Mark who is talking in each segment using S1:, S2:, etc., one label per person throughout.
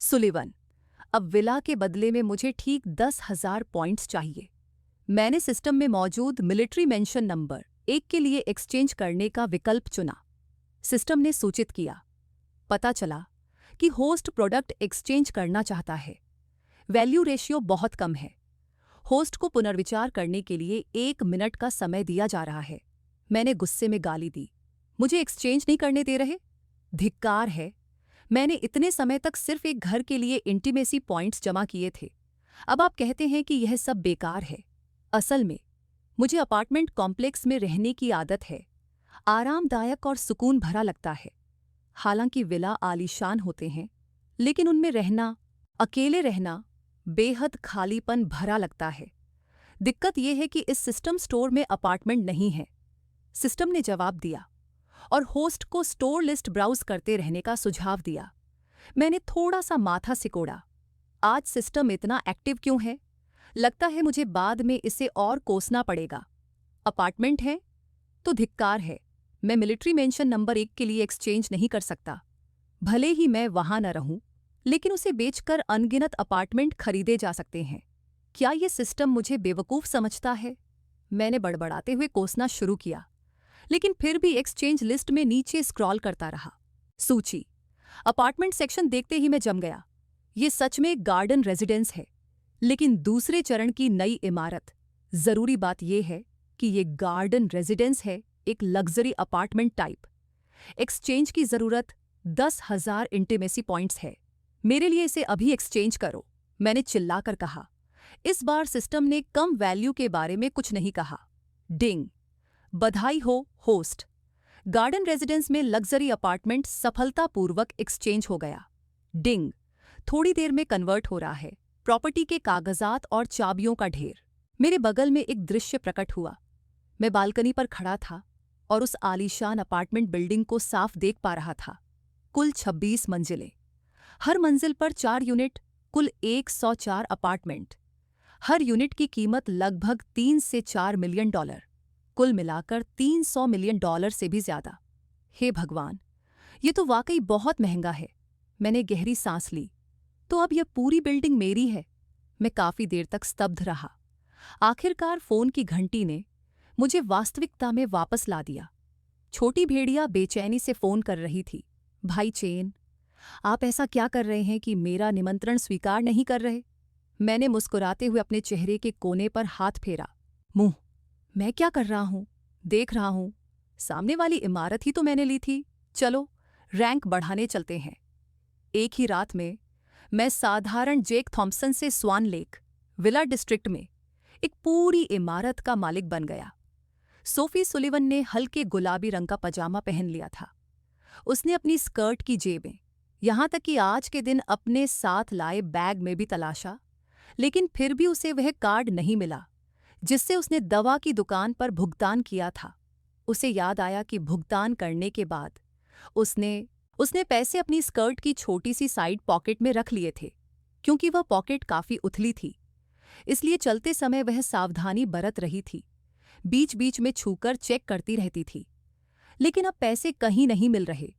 S1: Sullivan, अब villa के बदले में मुझे ठीक 10,000 पॉइंट्स चाहिए। मैंने सिस्टम में मौजूद मिलिट्री मेंशन नंबर 1 के लिए एक्सचेंज करने का विकल्प चुना। सिस्टम ने सूचित किया। पता चला कि होस्ट प्रोडक्ट एक्सचेंज करना चाहता है। वैल्यू रेशियो बहुत कम है। होस्ट को पुनर्विचार करने के लिए 1 मिनट का समय दिया जा रहा है। मैंने गुस्से में गाली दी। मुझे एक्सचेंज नहीं करने दे रहे? धिक्कार है। मैंने इतने समय तक सिर्फ एक घर के लिए इंटीमेसी पॉइंट्स जमा किए थे। अब आप कहते हैं कि यह सब बेकार है। असल में मुझे अपार्टमेंट कॉम्प्लेक्स में रहने की आदत है। आरामदायक और सुकून भरा लगता है। हालांकि विला आलीशान होते हैं, लेकिन उनमें रहना, अकेले रहना, बेहद खालीपन भरा लगता है। दिक्कत यह है कि इस सिस्टम स्टोर में अपार्टमेंट नहीं है। सिस्टम ने जवाब दिया और होस्ट को स्टोर लिस्ट ब्राउज करते रहने का सुझाव दिया। मैंने थोड़ा सा माथा सिकोड़ा। आज सिस्टम इतना एक्टिव क्यों है? लगता है मुझे बाद में इसे और कोसना पड़ेगा। अपार्टमेंट है तो धिक्कार है। मैं मिलिट्री मेंशन नंबर 1 के लिए एक्सचेंज नहीं कर सकता। भले ही मैं वहां न रहूं, लेकिन उसे बेचकर अनगिनत अपार्टमेंट खरीदे जा सकते हैं। क्या यह सिस्टम मुझे बेवकूफ समझता है? मैंने बड़बड़ाते हुए कोसना शुरू किया, लेकिन फिर भी एक्सचेंज लिस्ट में नीचे स्क्रॉल करता रहा। सूची, अपार्टमेंट सेक्शन देखते ही मैं जम गया। ये सच में एक गार्डन रेजिडेंस है, लेकिन दूसरे चरण की नई इमारत। जरूरी बात यह है कि ये गार्डन रेजिडेंस है, एक लग्जरी अपार्टमेंट टाइप। एक्सचेंज की जरूरत 10,000 इंटीमेसी पॉइंट्स है। मेरे लिए इसे अभी एक्सचेंज करो, मैंने चिल्लाकर कहा। इस बार सिस्टम ने कम वैल्यू के बारे में कुछ नहीं कहा। डिंग, बधाई हो होस्ट, गार्डन रेजिडेंस में लग्जरी अपार्टमेंट सफलतापूर्वक एक्सचेंज हो गया। डिंग, थोड़ी देर में कन्वर्ट हो रहा है। प्रॉपर्टी के कागजात और चाबियों का ढेर। मेरे बगल में एक दृश्य प्रकट हुआ। मैं बालकनी पर खड़ा था और उस आलीशान अपार्टमेंट बिल्डिंग को साफ देख पा रहा था। कुल 26 मंजिलें, हर मंजिल पर 4 यूनिट, कुल 104 अपार्टमेंट। हर यूनिट की कीमत लगभग 3 से 4 मिलियन डॉलर, कुल मिलाकर 300 मिलियन डॉलर से भी ज्यादा। हे भगवान, ये तो वाकई बहुत महंगा है। मैंने गहरी सांस ली। तो अब यह पूरी बिल्डिंग मेरी है। मैं काफी देर तक स्तब्ध रहा। आखिरकार फोन की घंटी ने मुझे वास्तविकता में वापस ला दिया। छोटी भेड़िया बेचैनी से फोन कर रही थी। भाई चेन, आप ऐसा क्या कर रहे हैं कि मेरा निमंत्रण स्वीकार नहीं कर रहे? मैंने मुस्कुराते हुए अपने चेहरे के कोने पर हाथ फेरा। मुंह, मैं क्या कर रहा हूं? देख रहा हूं, सामने वाली इमारत ही तो मैंने ली थी। चलो रैंक बढ़ाने चलते हैं। एक ही रात में मैं साधारण जेक थॉम्पसन से स्वान लेक विला डिस्ट्रिक्ट में एक पूरी इमारत का मालिक बन गया। सोफी सुलिवन ने हल्के गुलाबी रंग का पजामा पहन लिया था। उसने अपनी स्कर्ट की जेबें, यहां तक कि आज के दिन अपने साथ लाए बैग में भी तलाशा, लेकिन फिर भी उसे वह कार्ड नहीं मिला जिससे उसने दवा की दुकान पर भुगतान किया था। उसे याद आया कि भुगतान करने के बाद उसने पैसे अपनी स्कर्ट की छोटी सी साइड पॉकेट में रख लिए थे। क्योंकि वह पॉकेट काफी उथली थी, इसलिए चलते समय वह सावधानी बरत रही थी। बीच बीच में छूकर चेक करती रहती थी। लेकिन अब पैसे कहीं नहीं मिल रहे।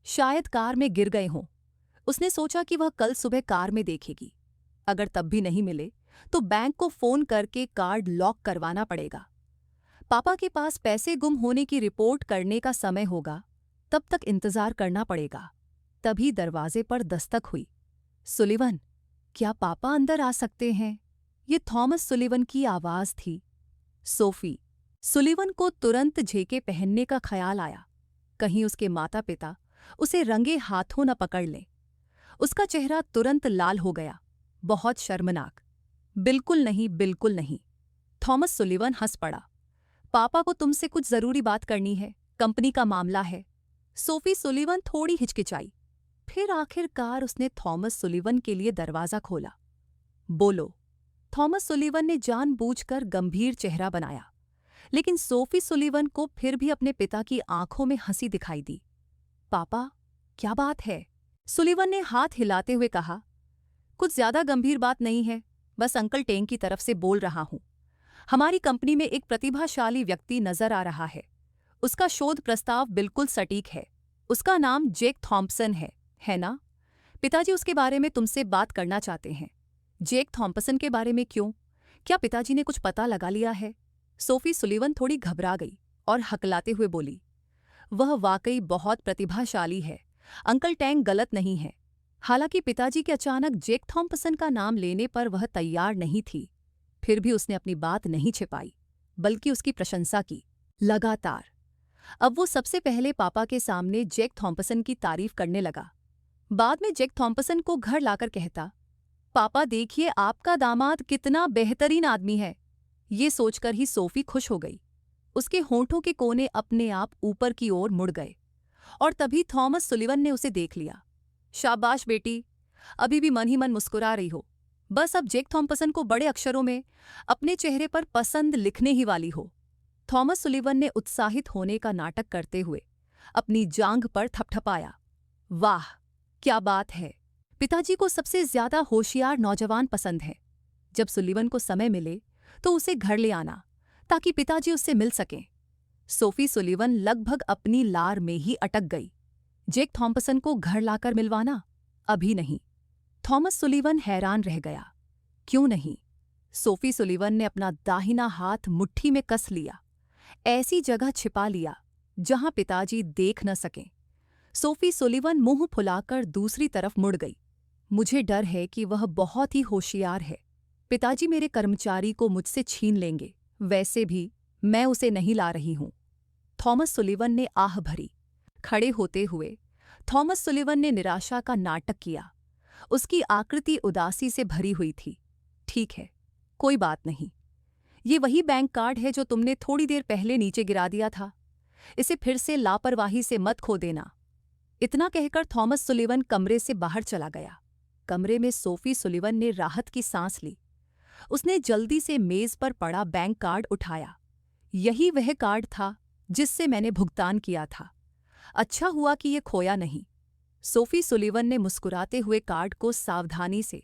S1: शायद कार में गिर गए हों। उसने सोचा कि वह कल सुबह कार में देखेगी। अगर तब भी नहीं मिले तो बैंक को फोन करके कार्ड लॉक करवाना पड़ेगा। पापा के पास पैसे गुम होने की रिपोर्ट करने का समय होगा, तब तक इंतजार करना पड़ेगा। तभी दरवाजे पर दस्तक हुई। सुलिवन, क्या पापा अंदर आ सकते हैं? ये थॉमस सुलिवन की आवाज थी। सोफी। सुलिवन को तुरंत झेके पहनने का ख्याल आया। कहीं उसके माता पिता उसे रंगे हाथों न पकड़ लें। उसका चेहरा तुरंत लाल हो गया। बहुत शर्मनाक। बिल्कुल नहीं, बिल्कुल नहीं। थॉमस सुलिवन हंस पड़ा। पापा को तुमसे कुछ जरूरी बात करनी है, कंपनी का मामला है। सोफी सुलिवन थोड़ी हिचकिचाई। फिर आखिरकार उसने थॉमस सुलिवन के लिए दरवाजा खोला। बोलो। थॉमस सुलिवन ने जानबूझकर गंभीर चेहरा बनाया, लेकिन सोफी सुलिवन को फिर भी अपने पिता की आंखों में हंसी दिखाई दी। पापा, क्या बात है? सुलिवन ने हाथ हिलाते हुए कहा। कुछ ज्यादा गंभीर बात नहीं है, बस अंकल टेंग की तरफ से बोल रहा हूं। हमारी कंपनी में एक प्रतिभाशाली व्यक्ति नजर आ रहा है। उसका शोध प्रस्ताव बिल्कुल सटीक है। उसका नाम जेक थॉम्पसन है ना? पिताजी उसके बारे में तुमसे बात करना चाहते हैं। जेक थॉम्पसन के बारे में क्यों? क्या पिताजी ने कुछ पता लगा लिया है? सोफी सुलिवन थोड़ी घबरा गई और हकलाते हुए बोली, वह वाकई बहुत प्रतिभाशाली है। अंकल टैंग गलत नहीं है। हालांकि पिताजी के अचानक जेक थॉम्पसन का नाम लेने पर वह तैयार नहीं थी, फिर भी उसने अपनी बात नहीं छिपाई, बल्कि उसकी प्रशंसा की लगातार। अब वो सबसे पहले पापा के सामने जेक थॉम्पसन की तारीफ करने लगा। बाद में जेक थॉम्पसन को घर लाकर कहता, पापा देखिए आपका दामाद कितना बेहतरीन आदमी है। ये सोचकर ही सोफी खुश हो गई। उसके होंठों के कोने अपने आप ऊपर की ओर मुड़ गए और तभी थॉमस सुलिवन ने उसे देख लिया। शाबाश बेटी, अभी भी मन ही मन मुस्कुरा रही हो। बस अब जेक थॉम्पसन को बड़े अक्षरों में अपने चेहरे पर पसंद लिखने ही वाली हो। थॉमस सुलिवन ने उत्साहित होने का नाटक करते हुए अपनी जांघ पर थपथपाया। वाह, क्या बात है! पिताजी को सबसे ज्यादा होशियार नौजवान पसंद है। जब सुलिवन को समय मिले तो उसे घर ले आना, ताकि पिताजी उससे मिल सकें। सोफी सुलिवन लगभग अपनी लार में ही अटक गई। जेक थॉम्पसन को घर लाकर मिलवाना? अभी नहीं। थॉमस सुलिवन हैरान रह गया। क्यों नहीं? सोफी सुलिवन ने अपना दाहिना हाथ मुट्ठी में कस लिया, ऐसी जगह छिपा लिया जहां पिताजी देख न सकें। सोफी सुलिवन मुंह फुलाकर दूसरी तरफ मुड़ गई। मुझे डर है कि वह बहुत ही होशियार है। पिताजी मेरे कर्मचारी को मुझसे छीन लेंगे। वैसे भी मैं उसे नहीं ला रही हूं। थॉमस सुलिवन ने आह भरी। खड़े होते हुए थॉमस सुलिवन ने निराशा का नाटक किया। उसकी आकृति उदासी से भरी हुई थी। ठीक है, कोई बात नहीं। ये वही बैंक कार्ड है जो तुमने थोड़ी देर पहले नीचे गिरा दिया था। इसे फिर से लापरवाही से मत खो देना। इतना कहकर थॉमस सुलिवन कमरे से बाहर चला गया। कमरे में सोफी सुलिवन ने राहत की सांस ली। उसने जल्दी से मेज पर पड़ा बैंक कार्ड उठाया। यही वह कार्ड था जिससे मैंने भुगतान किया था। अच्छा हुआ कि यह खोया नहीं। सोफी सुलिवन ने मुस्कुराते हुए कार्ड को सावधानी से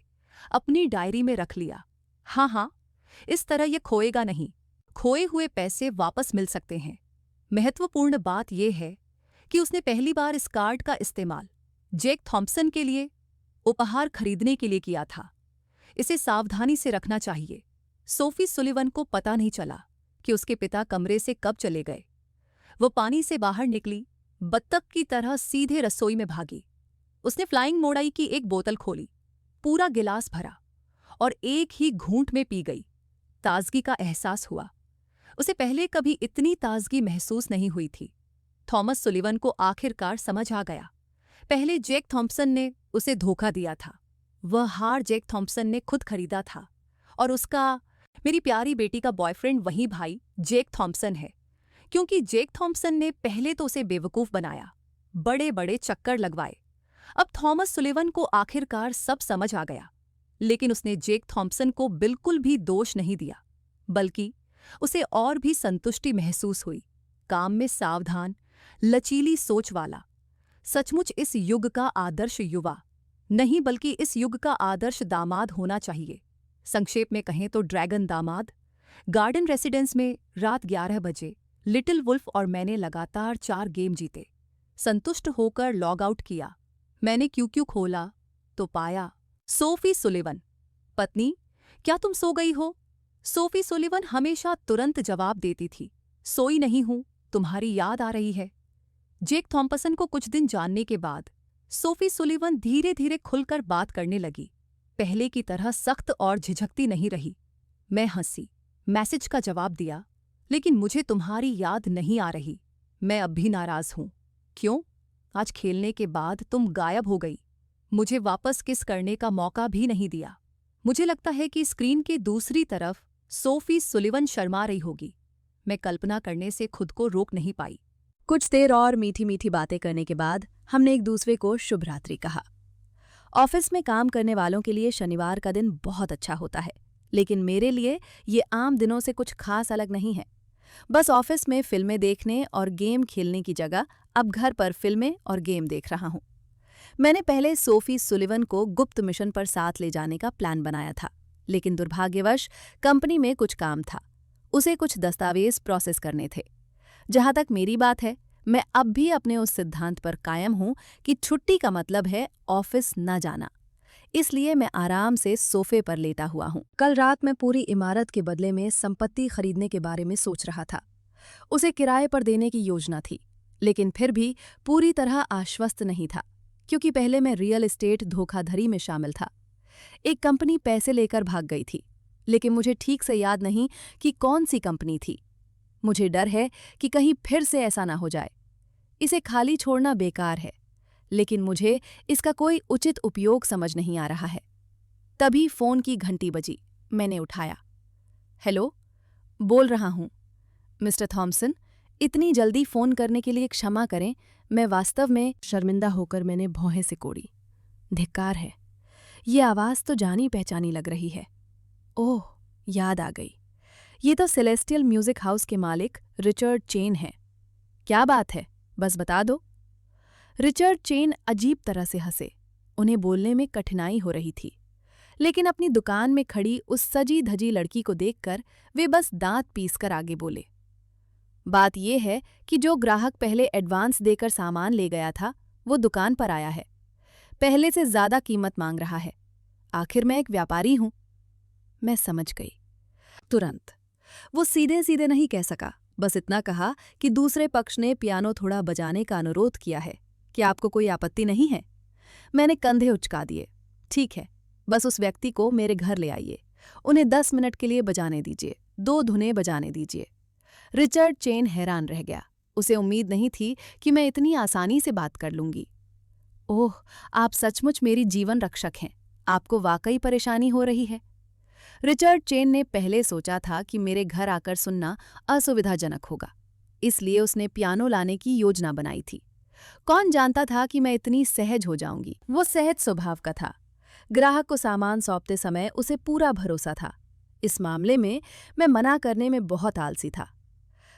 S1: अपनी डायरी में रख लिया। हाँ, इस तरह यह खोएगा नहीं। खोए हुए पैसे वापस मिल सकते हैं। महत्वपूर्ण बात यह है कि उसने पहली बार इस कार्ड का इस्तेमाल जेक थॉम्पसन के लिए उपहार खरीदने के लिए किया था। इसे सावधानी से रखना चाहिए। सोफी सुलिवन को पता नहीं चला कि उसके पिता कमरे से कब चले गए। वो पानी से बाहर निकली, बत्तख की तरह सीधे रसोई में भागी। उसने फ्लाइंग मोड़ाई की एक बोतल खोली, पूरा गिलास भरा और एक ही घूंट में पी गई। ताजगी का एहसास हुआ। उसे पहले कभी इतनी ताजगी महसूस नहीं हुई थी। थॉमस सुलिवन को आखिरकार समझ आ गया। पहले जेक थॉम्पसन ने उसे धोखा दिया था। वह हार जेक थॉम्पसन ने खुद खरीदा था और उसका, मेरी प्यारी बेटी का बॉयफ्रेंड वही भाई जेक थॉम्पसन है। क्योंकि जेक थॉम्पसन ने पहले तो उसे बेवकूफ़ बनाया, बड़े बड़े चक्कर लगवाए। अब थॉमस सुलिवन को आखिरकार सब समझ आ गया। लेकिन उसने जेक थॉम्पसन को बिल्कुल भी दोष नहीं दिया, बल्कि उसे और भी संतुष्टि महसूस हुई। काम में सावधान, लचीली सोच वाला, सचमुच इस युग का आदर्श युवा नहीं, बल्कि इस युग का आदर्श दामाद होना चाहिए। संक्षेप में कहें तो ड्रैगन दामाद। गार्डन रेसिडेंस में रात 11 बजे लिटिल वुल्फ और मैंने लगातार 4 गेम जीते। संतुष्ट होकर लॉग आउट किया। मैंने क्यू खोला तो पाया सोफी सुलिवन। पत्नी, क्या तुम सो गई हो? सोफी सुलिवन हमेशा तुरंत जवाब देती थी, सोई नहीं हूं, तुम्हारी याद आ रही है। जेक थॉम्पसन को कुछ दिन जानने के बाद सोफी सुलिवन धीरे धीरे खुलकर बात करने लगी। पहले की तरह सख्त और झिझकती नहीं रही। मैं हंसी, मैसेज का जवाब दिया, लेकिन मुझे तुम्हारी याद नहीं आ रही। मैं अब भी नाराज हूं। क्यों? आज खेलने के बाद तुम गायब हो गई। मुझे वापस किस करने का मौका भी नहीं दिया। मुझे लगता है कि स्क्रीन के दूसरी तरफ सोफी सुलिवन शर्मा रही होगी। मैं कल्पना करने से खुद को रोक नहीं पाई।
S2: कुछ देर और मीठी मीठी बातें करने के बाद हमने एक दूसरे को शुभ रात्रि कहा। ऑफिस में काम करने वालों के लिए शनिवार का दिन बहुत अच्छा होता है, लेकिन मेरे लिए ये आम दिनों से कुछ खास अलग नहीं है। बस ऑफिस में फिल्में देखने और गेम खेलने की जगह अब घर पर फिल्में और गेम देख रहा हूँ। मैंने पहले सोफी सुलिवन को गुप्त मिशन पर साथ ले जाने का प्लान बनाया था, लेकिन दुर्भाग्यवश कंपनी में कुछ काम था। उसे कुछ दस्तावेज प्रोसेस करने थे। जहां तक मेरी बात है, मैं अब भी अपने उस सिद्धांत पर कायम हूं कि छुट्टी का मतलब है ऑफिस न जाना। इसलिए मैं आराम से सोफे पर लेटा हुआ हूं। कल रात मैं पूरी इमारत के बदले में संपत्ति खरीदने के बारे में सोच रहा था। उसे किराए पर देने की योजना थी, लेकिन फिर भी पूरी तरह आश्वस्त नहीं था, क्योंकि पहले मैं रियल एस्टेट धोखाधड़ी में शामिल था। एक कंपनी पैसे लेकर भाग गई थी, लेकिन मुझे ठीक से याद नहीं कि कौन सी कंपनी थी। मुझे डर है कि कहीं फिर से ऐसा ना हो जाए। इसे खाली छोड़ना बेकार है, लेकिन मुझे इसका कोई उचित उपयोग समझ नहीं आ रहा है। तभी फोन की घंटी बजी। मैंने उठाया। हेलो, बोल रहा हूं मिस्टर थॉमसन। इतनी जल्दी फोन करने के लिए क्षमा करें, मैं वास्तव में शर्मिंदा होकर मैंने भौहें सिकोड़ी। धिक्कार है, ये आवाज़ तो जानी पहचानी लग रही है। ओह, याद आ गई। ये तो सेलेस्टियल म्यूजिक हाउस के मालिक रिचर्ड चेन हैं। क्या बात है, बस बता दो। रिचर्ड चेन अजीब तरह से हंसे। उन्हें बोलने में कठिनाई हो रही थी, लेकिन अपनी दुकान में खड़ी उस सजी धजी लड़की को देखकर वे बस दांत पीसकर आगे बोले। बात यह है कि जो ग्राहक पहले एडवांस देकर सामान ले गया था, वो दुकान पर आया है। पहले से ज्यादा कीमत मांग रहा है। आखिर मैं एक व्यापारी हूं। मैं समझ गई तुरंत। वो सीधे सीधे नहीं कह सका, बस इतना कहा कि दूसरे पक्ष ने पियानो थोड़ा बजाने का अनुरोध किया है। क्या आपको कोई आपत्ति नहीं है? मैंने कंधे उचका दिए। ठीक है, बस उस व्यक्ति को मेरे घर ले आइए। उन्हें 10 मिनट के लिए बजाने दीजिए, 2 धुनें बजाने दीजिए। रिचर्ड चेन हैरान रह गया। उसे उम्मीद नहीं थी कि मैं इतनी आसानी से बात कर लूंगी। ओह, आप सचमुच मेरी जीवन रक्षक हैं। आपको वाकई परेशानी हो रही है। रिचर्ड चेन ने पहले सोचा था कि मेरे घर आकर सुनना असुविधाजनक होगा, इसलिए उसने पियानो लाने की योजना बनाई थी। कौन जानता था कि मैं इतनी सहज हो जाऊंगी। वो सहज स्वभाव का था। ग्राहक को सामान सौंपते समय उसे पूरा भरोसा था। इस मामले में मैं मना करने में बहुत आलसी था।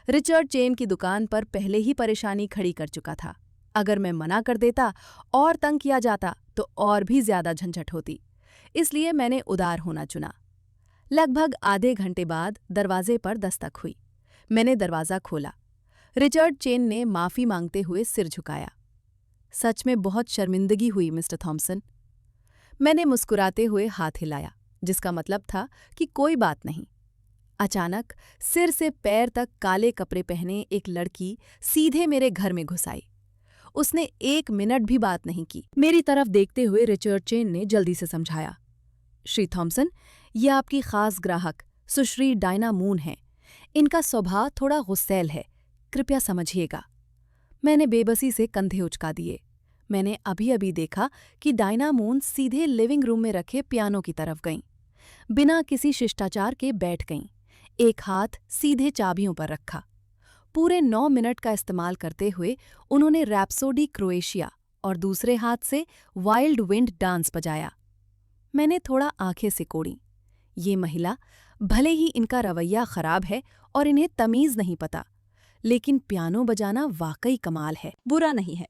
S2: रिचर्ड चेन की दुकान पर पहले ही परेशानी खड़ी कर चुका था। अगर मैं मना कर देता और तंग किया जाता तो और भी ज्यादा झंझट होती। इसलिए मैंने उदार होना चुना। लगभग आधे घंटे बाद दरवाजे पर दस्तक हुई। मैंने दरवाज़ा खोला। रिचर्ड चेन ने माफ़ी मांगते हुए सिर झुकाया। सच में बहुत शर्मिंदगी हुई मिस्टर थॉमसन। मैंने मुस्कुराते हुए हाथ हिलाया, जिसका मतलब था कि कोई बात नहीं। अचानक सिर से पैर तक काले कपड़े पहने एक लड़की सीधे मेरे घर में घुस आई। उसने 1 मिनट भी बात नहीं की। मेरी तरफ देखते हुए रिचर्ड चेन ने जल्दी से समझाया। श्री थॉमसन, ये आपकी खास ग्राहक सुश्री डायना मून हैं। इनका स्वभाव थोड़ा गुस्सैल है, कृपया समझिएगा। मैंने बेबसी से कंधे उचका दिए। मैंने अभी अभी देखा कि डायना मून सीधे लिविंग रूम में रखे पियानो की तरफ गईं। बिना किसी शिष्टाचार के बैठ गईं। एक हाथ सीधे चाबियों पर रखा। पूरे 9 मिनट का इस्तेमाल करते हुए उन्होंने रैप्सोडी क्रोएशिया और दूसरे हाथ से वाइल्ड विंड डांस बजाया। मैंने थोड़ा आंखें सिकोड़ीं। ये महिला, भले ही इनका रवैया खराब है और इन्हें तमीज़ नहीं पता, लेकिन पियानो बजाना वाकई कमाल है। बुरा नहीं है।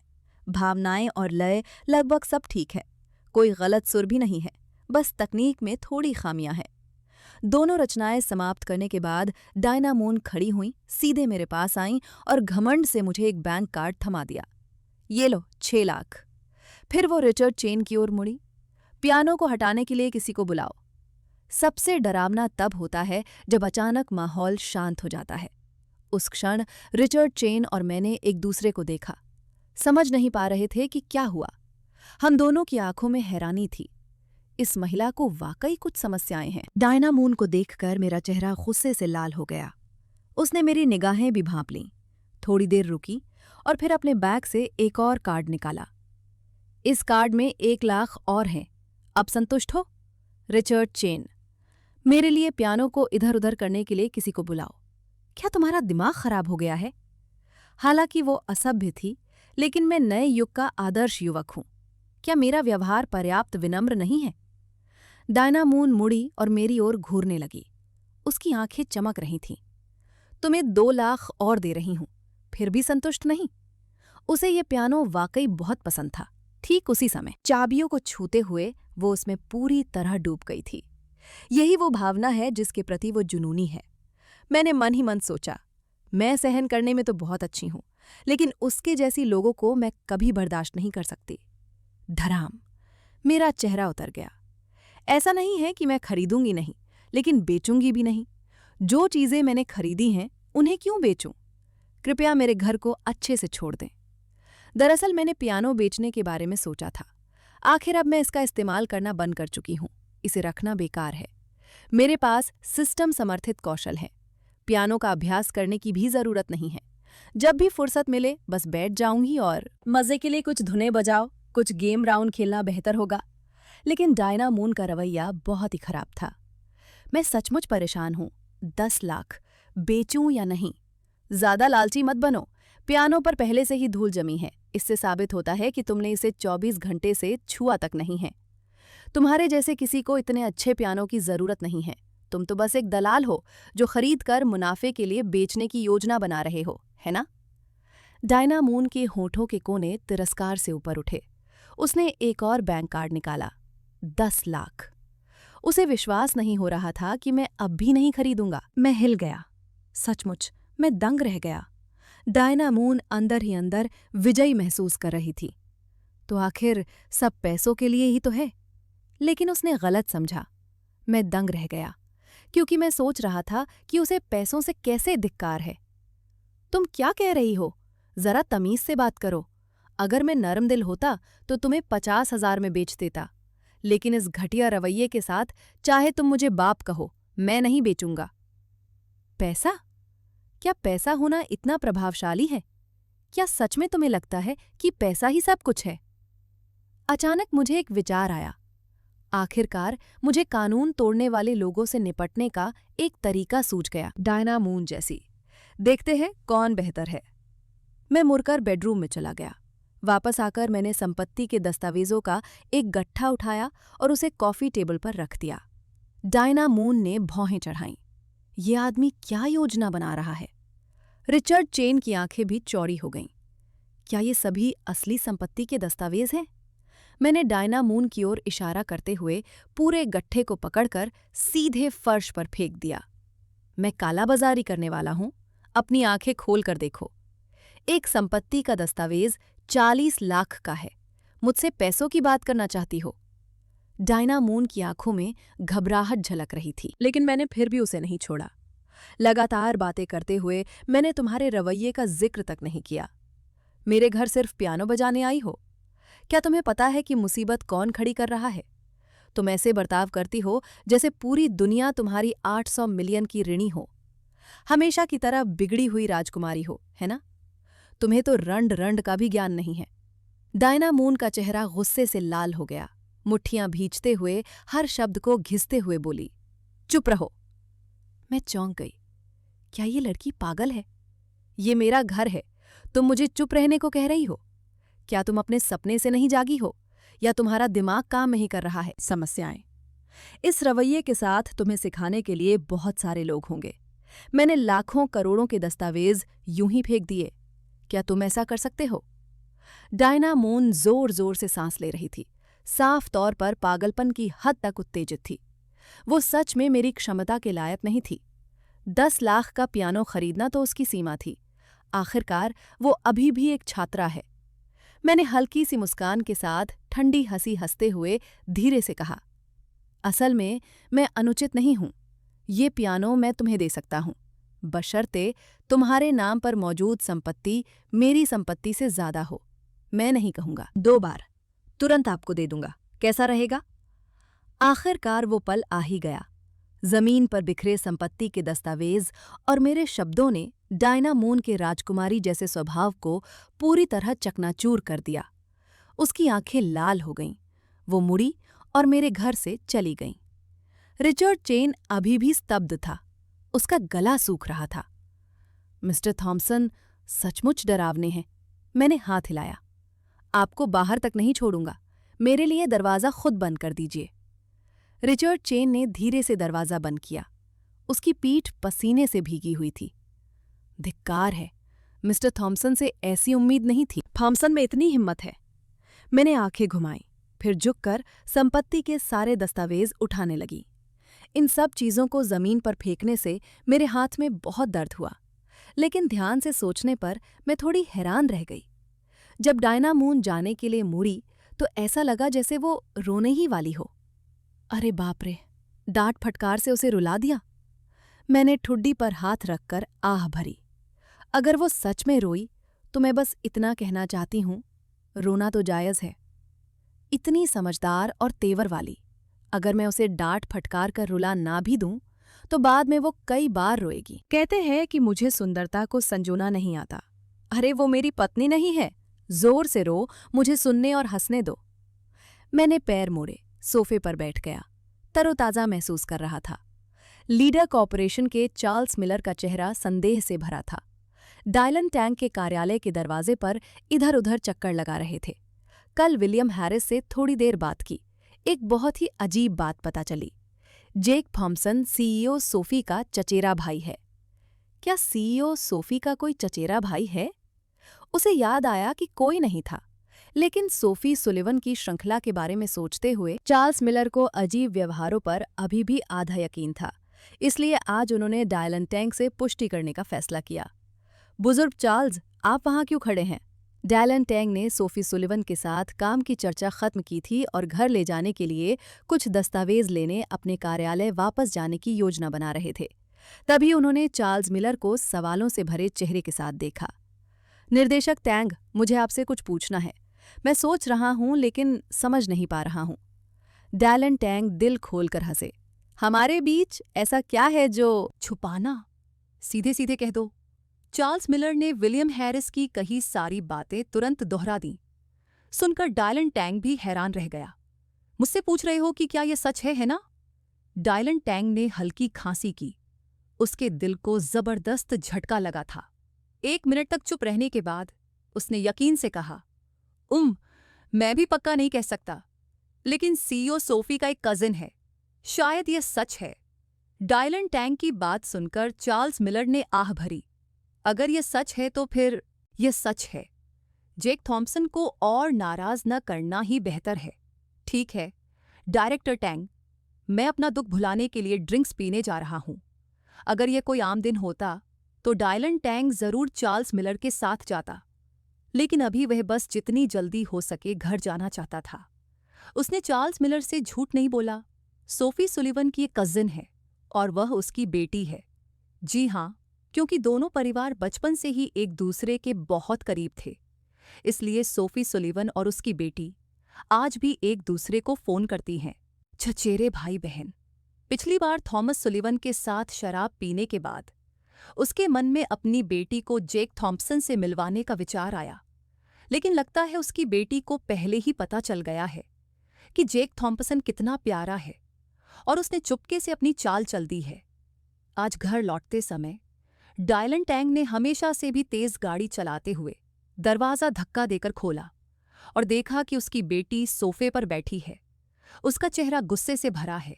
S2: भावनाएं और लय लगभग सब ठीक है। कोई गलत सुर भी नहीं है, बस तकनीक में थोड़ी खामियां हैं। दोनों रचनाएं समाप्त करने के बाद डायना मून खड़ी हुईं, सीधे मेरे पास आईं और घमंड से मुझे एक बैंक कार्ड थमा दिया। ये लो 6 लाख। फिर वो रिचर्ड चेन की ओर मुड़ी। पियानो को हटाने के लिए किसी को बुलाओ। सबसे डरावना तब होता है जब अचानक माहौल शांत हो जाता है। उस क्षण रिचर्ड चेन और मैंने एक दूसरे को देखा। समझ नहीं पा रहे थे कि क्या हुआ। हम दोनों की आंखों में हैरानी थी। इस महिला को वाकई कुछ समस्याएं हैं। डायना मून को देखकर मेरा चेहरा गुस्से से लाल हो गया। उसने मेरी निगाहें भी भांप लीं। थोड़ी देर रुकी और फिर अपने बैग से एक और कार्ड निकाला। इस कार्ड में 1 लाख और हैं। अब संतुष्ट हो? Richard chain. मेरे लिए पियानो को इधर उधर करने के लिए किसी को बुलाओ। क्या तुम्हारा दिमाग खराब हो गया है? हालांकि वो असभ्य थी, लेकिन मैं नए युग का आदर्श युवक हूं। क्या मेरा व्यवहार पर्याप्त विनम्र नहीं है? डायना मून मुड़ी और मेरी ओर घूरने लगी। उसकी आंखें चमक रही थीं। तुम्हें 2 लाख और दे रही हूं, फिर भी संतुष्ट नहीं? उसे ये पियानो वाकई बहुत पसंद था। ठीक उसी समय चाबियों को छूते हुए वो उसमें पूरी तरह डूब गई थी। यही वो भावना है जिसके प्रति वो जुनूनी है। मैंने मन ही मन सोचा, मैं सहन करने में तो बहुत अच्छी हूं, लेकिन उसके जैसी लोगों को मैं कभी बर्दाश्त नहीं कर सकती। धड़ाम, मेरा चेहरा उतर गया। ऐसा नहीं है कि मैं खरीदूंगी नहीं, लेकिन बेचूंगी भी नहीं। जो चीजें मैंने खरीदी हैं उन्हें क्यों बेचूं? कृपया मेरे घर को अच्छे से छोड़ दें। दरअसल मैंने पियानो बेचने के बारे में सोचा था। आखिर अब मैं इसका इस्तेमाल करना बंद कर चुकी हूं। इसे रखना बेकार है। मेरे पास सिस्टम समर्थित कौशल है। पियानो का अभ्यास करने की भी जरूरत नहीं है। जब भी फुर्सत मिले बस बैठ जाऊंगी और मजे के लिए कुछ धुनें बजाओ, कुछ गेम राउंड खेलना बेहतर होगा। लेकिन डायना मून का रवैया बहुत ही खराब था। मैं सचमुच परेशान हूं। 10 लाख बेचूं या नहीं? ज्यादा लालची मत बनो। पियानो पर पहले से ही धूल जमी है। इससे साबित होता है कि तुमने इसे 24 घंटे से छुआ तक नहीं है। तुम्हारे जैसे किसी को इतने अच्छे पियानो की जरूरत नहीं है। तुम तो बस एक दलाल हो जो खरीद कर मुनाफे के लिए बेचने की योजना बना रहे हो, है ना? डायना मून के होठों के कोने तिरस्कार से ऊपर उठे। उसने एक और बैंक कार्ड निकाला। 10 लाख। उसे विश्वास नहीं हो रहा था कि मैं अब भी नहीं खरीदूंगा। मैं हिल गया। सचमुच मैं दंग रह गया। डायना मून अंदर ही अंदर विजयी महसूस कर रही थी। तो आखिर सब पैसों के लिए ही तो है। लेकिन उसने गलत समझा। मैं दंग रह गया, क्योंकि मैं सोच रहा था कि उसे पैसों से कैसे धिक्कार है। तुम क्या कह रही हो? जरा तमीज से बात करो। अगर मैं नरम दिल होता तो तुम्हें 50,000 में बेच देता। लेकिन इस घटिया रवैये के साथ चाहे तुम मुझे बाप कहो, मैं नहीं बेचूंगा। पैसा? क्या पैसा होना इतना प्रभावशाली है? क्या सच में तुम्हें लगता है कि पैसा ही सब कुछ है? अचानक मुझे एक विचार आया। आखिरकार मुझे कानून तोड़ने वाले लोगों से निपटने का एक तरीका सूझ गया। डायना मून जैसी। देखते हैं कौन बेहतर है। मैं मुड़कर बेडरूम में चला गया। वापस आकर मैंने संपत्ति के दस्तावेजों का एक गट्ठा उठाया और उसे कॉफी टेबल पर रख दिया। डायना मून ने भौहें चढ़ाईं। ये आदमी क्या योजना बना रहा है? रिचर्ड चेन की आंखें भी चौड़ी हो गईं। क्या ये सभी असली संपत्ति के दस्तावेज हैं? मैंने डायना मून की ओर इशारा करते हुए पूरे गट्ठे को पकड़कर सीधे फर्श पर फेंक दिया। मैं कालाबाजारी करने वाला हूं? अपनी आंखें खोल कर देखो। एक संपत्ति का दस्तावेज 40 लाख का है। मुझसे पैसों की बात करना चाहती हो? डायना मून की आंखों में घबराहट झलक रही थी, लेकिन मैंने फिर भी उसे नहीं छोड़ा। लगातार बातें करते हुए मैंने तुम्हारे रवैये का जिक्र तक नहीं किया। मेरे घर सिर्फ पियानो बजाने आई हो? क्या तुम्हें पता है कि मुसीबत कौन खड़ी कर रहा है? तुम ऐसे बर्ताव करती हो जैसे पूरी दुनिया तुम्हारी 800 मिलियन की ऋणी हो। हमेशा की तरह बिगड़ी हुई राजकुमारी हो, है ना? तुम्हें तो रंड रंड का भी ज्ञान नहीं है। डायना मून का चेहरा गुस्से से लाल हो गया। मुट्ठियां भींचते हुए हर शब्द को घिसते हुए बोली, चुप रहो। मैं चौंक गई। क्या ये लड़की पागल है? ये मेरा घर है। तुम मुझे चुप रहने को कह रही हो? क्या तुम अपने सपने से नहीं जागी हो, या तुम्हारा दिमाग काम नहीं कर रहा है? समस्याएं। इस रवैये के साथ तुम्हें सिखाने के लिए बहुत सारे लोग होंगे। मैंने लाखों करोड़ों के दस्तावेज यूं ही फेंक दिए। क्या तुम ऐसा कर सकते हो? डायना मून जोर जोर से सांस ले रही थी। साफ तौर पर पागलपन की हद तक उत्तेजित थी। वो सच में मेरी क्षमता के लायक नहीं थी। 10 लाख का पियानो खरीदना तो उसकी सीमा थी। आखिरकार वो अभी भी एक छात्रा है। मैंने हल्की सी मुस्कान के साथ ठंडी हंसी हंसते हुए धीरे से कहा, असल में मैं अनुचित नहीं हूं। ये पियानो मैं तुम्हें दे सकता हूं, बशर्ते तुम्हारे नाम पर मौजूद संपत्ति मेरी संपत्ति से ज्यादा हो। मैं नहीं कहूंगा 2 बार, तुरंत आपको दे दूंगा। कैसा रहेगा? आखिरकार वो पल आ ही गया। जमीन पर बिखरे संपत्ति के दस्तावेज और मेरे शब्दों ने डायना मून के राजकुमारी जैसे स्वभाव को पूरी तरह चकनाचूर कर दिया। उसकी आंखें लाल हो गईं। वो मुड़ी और मेरे घर से चली गईं। रिचर्ड चेन अभी भी स्तब्ध था। उसका गला सूख रहा था। मिस्टर थॉम्सन सचमुच डरावने हैं। मैंने हाथ हिलाया। आपको बाहर तक नहीं छोड़ूंगा। मेरे लिए दरवाज़ा खुद बंद कर दीजिए। रिचर्ड चेन ने धीरे से दरवाज़ा बंद किया। उसकी पीठ पसीने से भीगी हुई थी। धिक्कार है, मिस्टर थॉम्सन से ऐसी उम्मीद नहीं थी। थॉम्सन में इतनी हिम्मत है। मैंने आंखें घुमाई, फिर झुककर संपत्ति के सारे दस्तावेज उठाने लगी। इन सब चीज़ों को जमीन पर फेंकने से मेरे हाथ में बहुत दर्द हुआ, लेकिन ध्यान से सोचने पर मैं थोड़ी हैरान रह गई। जब डायना मून जाने के लिए मुड़ी तो ऐसा लगा जैसे वो रोने ही वाली हो। अरे बाप रे, डांट फटकार से उसे रुला दिया। मैंने ठुड्डी पर हाथ रखकर आह भरी। अगर वो सच में रोई तो मैं बस इतना कहना चाहती हूँ, रोना तो जायज़ है। इतनी समझदार और तेवर वाली, अगर मैं उसे डांट फटकार कर रुला ना भी दूं तो बाद में वो कई बार रोएगी। कहते हैं कि मुझे सुंदरता को संजोना नहीं आता। अरे वो मेरी पत्नी नहीं है, जोर से रो, मुझे सुनने और हंसने दो। मैंने पैर मोड़े, सोफे पर बैठ गया। तरोताज़ा महसूस कर रहा था। लीडर कॉर्पोरेशन के चार्ल्स मिलर का चेहरा संदेह से भरा था। डायलन टैंक के कार्यालय के दरवाजे पर इधर उधर चक्कर लगा रहे थे। कल विलियम हैरिस से थोड़ी देर बात की। एक बहुत ही अजीब बात पता चली। जेक थॉम्पसन सीईओ सोफी का चचेरा भाई है। क्या सीईओ सोफी का कोई चचेरा भाई है? उसे याद आया कि कोई नहीं था, लेकिन सोफी सुलिवन की श्रृंखला के बारे में सोचते हुए चार्ल्स मिलर को अजीब व्यवहारों पर अभी भी आधा यकीन था। इसलिए आज उन्होंने डायलन टैंक से पुष्टि करने का फैसला किया। बुजुर्ग चार्ल्स, आप वहां क्यों खड़े हैं? डायलन टैंग ने सोफी सुलिवन के साथ काम की चर्चा खत्म की थी और घर ले जाने के लिए कुछ दस्तावेज लेने अपने कार्यालय वापस जाने की योजना बना रहे थे। तभी उन्होंने चार्ल्स मिलर को सवालों से भरे चेहरे के साथ देखा। निर्देशक टैंग, मुझे आपसे कुछ पूछना है। मैं सोच रहा हूं लेकिन समझ नहीं पा रहा हूं। डायलन टैंग दिल खोलकर हंसे। हमारे बीच ऐसा क्या है जो
S1: छुपाना? सीधे सीधे कह दो। चार्ल्स मिलर ने विलियम हैरिस की कही सारी बातें तुरंत दोहरा दी। सुनकर डायलन टैंग भी हैरान रह गया। मुझसे पूछ रहे हो कि क्या यह सच है ना? डायलन टैंग ने हल्की खांसी की। उसके दिल को जबरदस्त झटका लगा था। 1 मिनट तक चुप रहने के बाद उसने यकीन से कहा, मैं भी पक्का नहीं कह सकता, लेकिन सीईओ सोफी का एक कजिन है। शायद यह सच है। डायलन टैंग की बात सुनकर चार्ल्स मिलर ने आह भरी। अगर यह सच है तो फिर यह सच है। जेक थॉम्पसन को और नाराज न करना ही बेहतर है। ठीक है डायरेक्टर टैंग, मैं अपना दुख भुलाने के लिए ड्रिंक्स पीने जा रहा हूं। अगर यह कोई आम दिन होता तो डायलन टैंग जरूर चार्ल्स मिलर के साथ जाता, लेकिन अभी वह बस जितनी जल्दी हो सके घर जाना चाहता था। उसने चार्ल्स मिलर से झूठ नहीं बोला। सोफी सुलिवन की एक कजिन है और वह उसकी बेटी है। जी हाँ, क्योंकि दोनों परिवार बचपन से ही एक दूसरे के बहुत करीब थे, इसलिए सोफी सुलिवन और उसकी बेटी आज भी एक दूसरे को फोन करती हैं। चचेरे भाई बहन। पिछली बार थॉमस सुलिवन के साथ शराब पीने के बाद उसके मन में अपनी बेटी को जेक थॉम्पसन से मिलवाने का विचार आया, लेकिन लगता है उसकी बेटी को पहले ही पता चल गया है कि जेक थॉम्पसन कितना प्यारा है और उसने चुपके से अपनी चाल चल दी है। आज घर लौटते समय डायलन टैंग ने हमेशा से भी तेज गाड़ी चलाते हुए दरवाज़ा धक्का देकर खोला और देखा कि उसकी बेटी सोफे पर बैठी है। उसका चेहरा गुस्से से भरा है,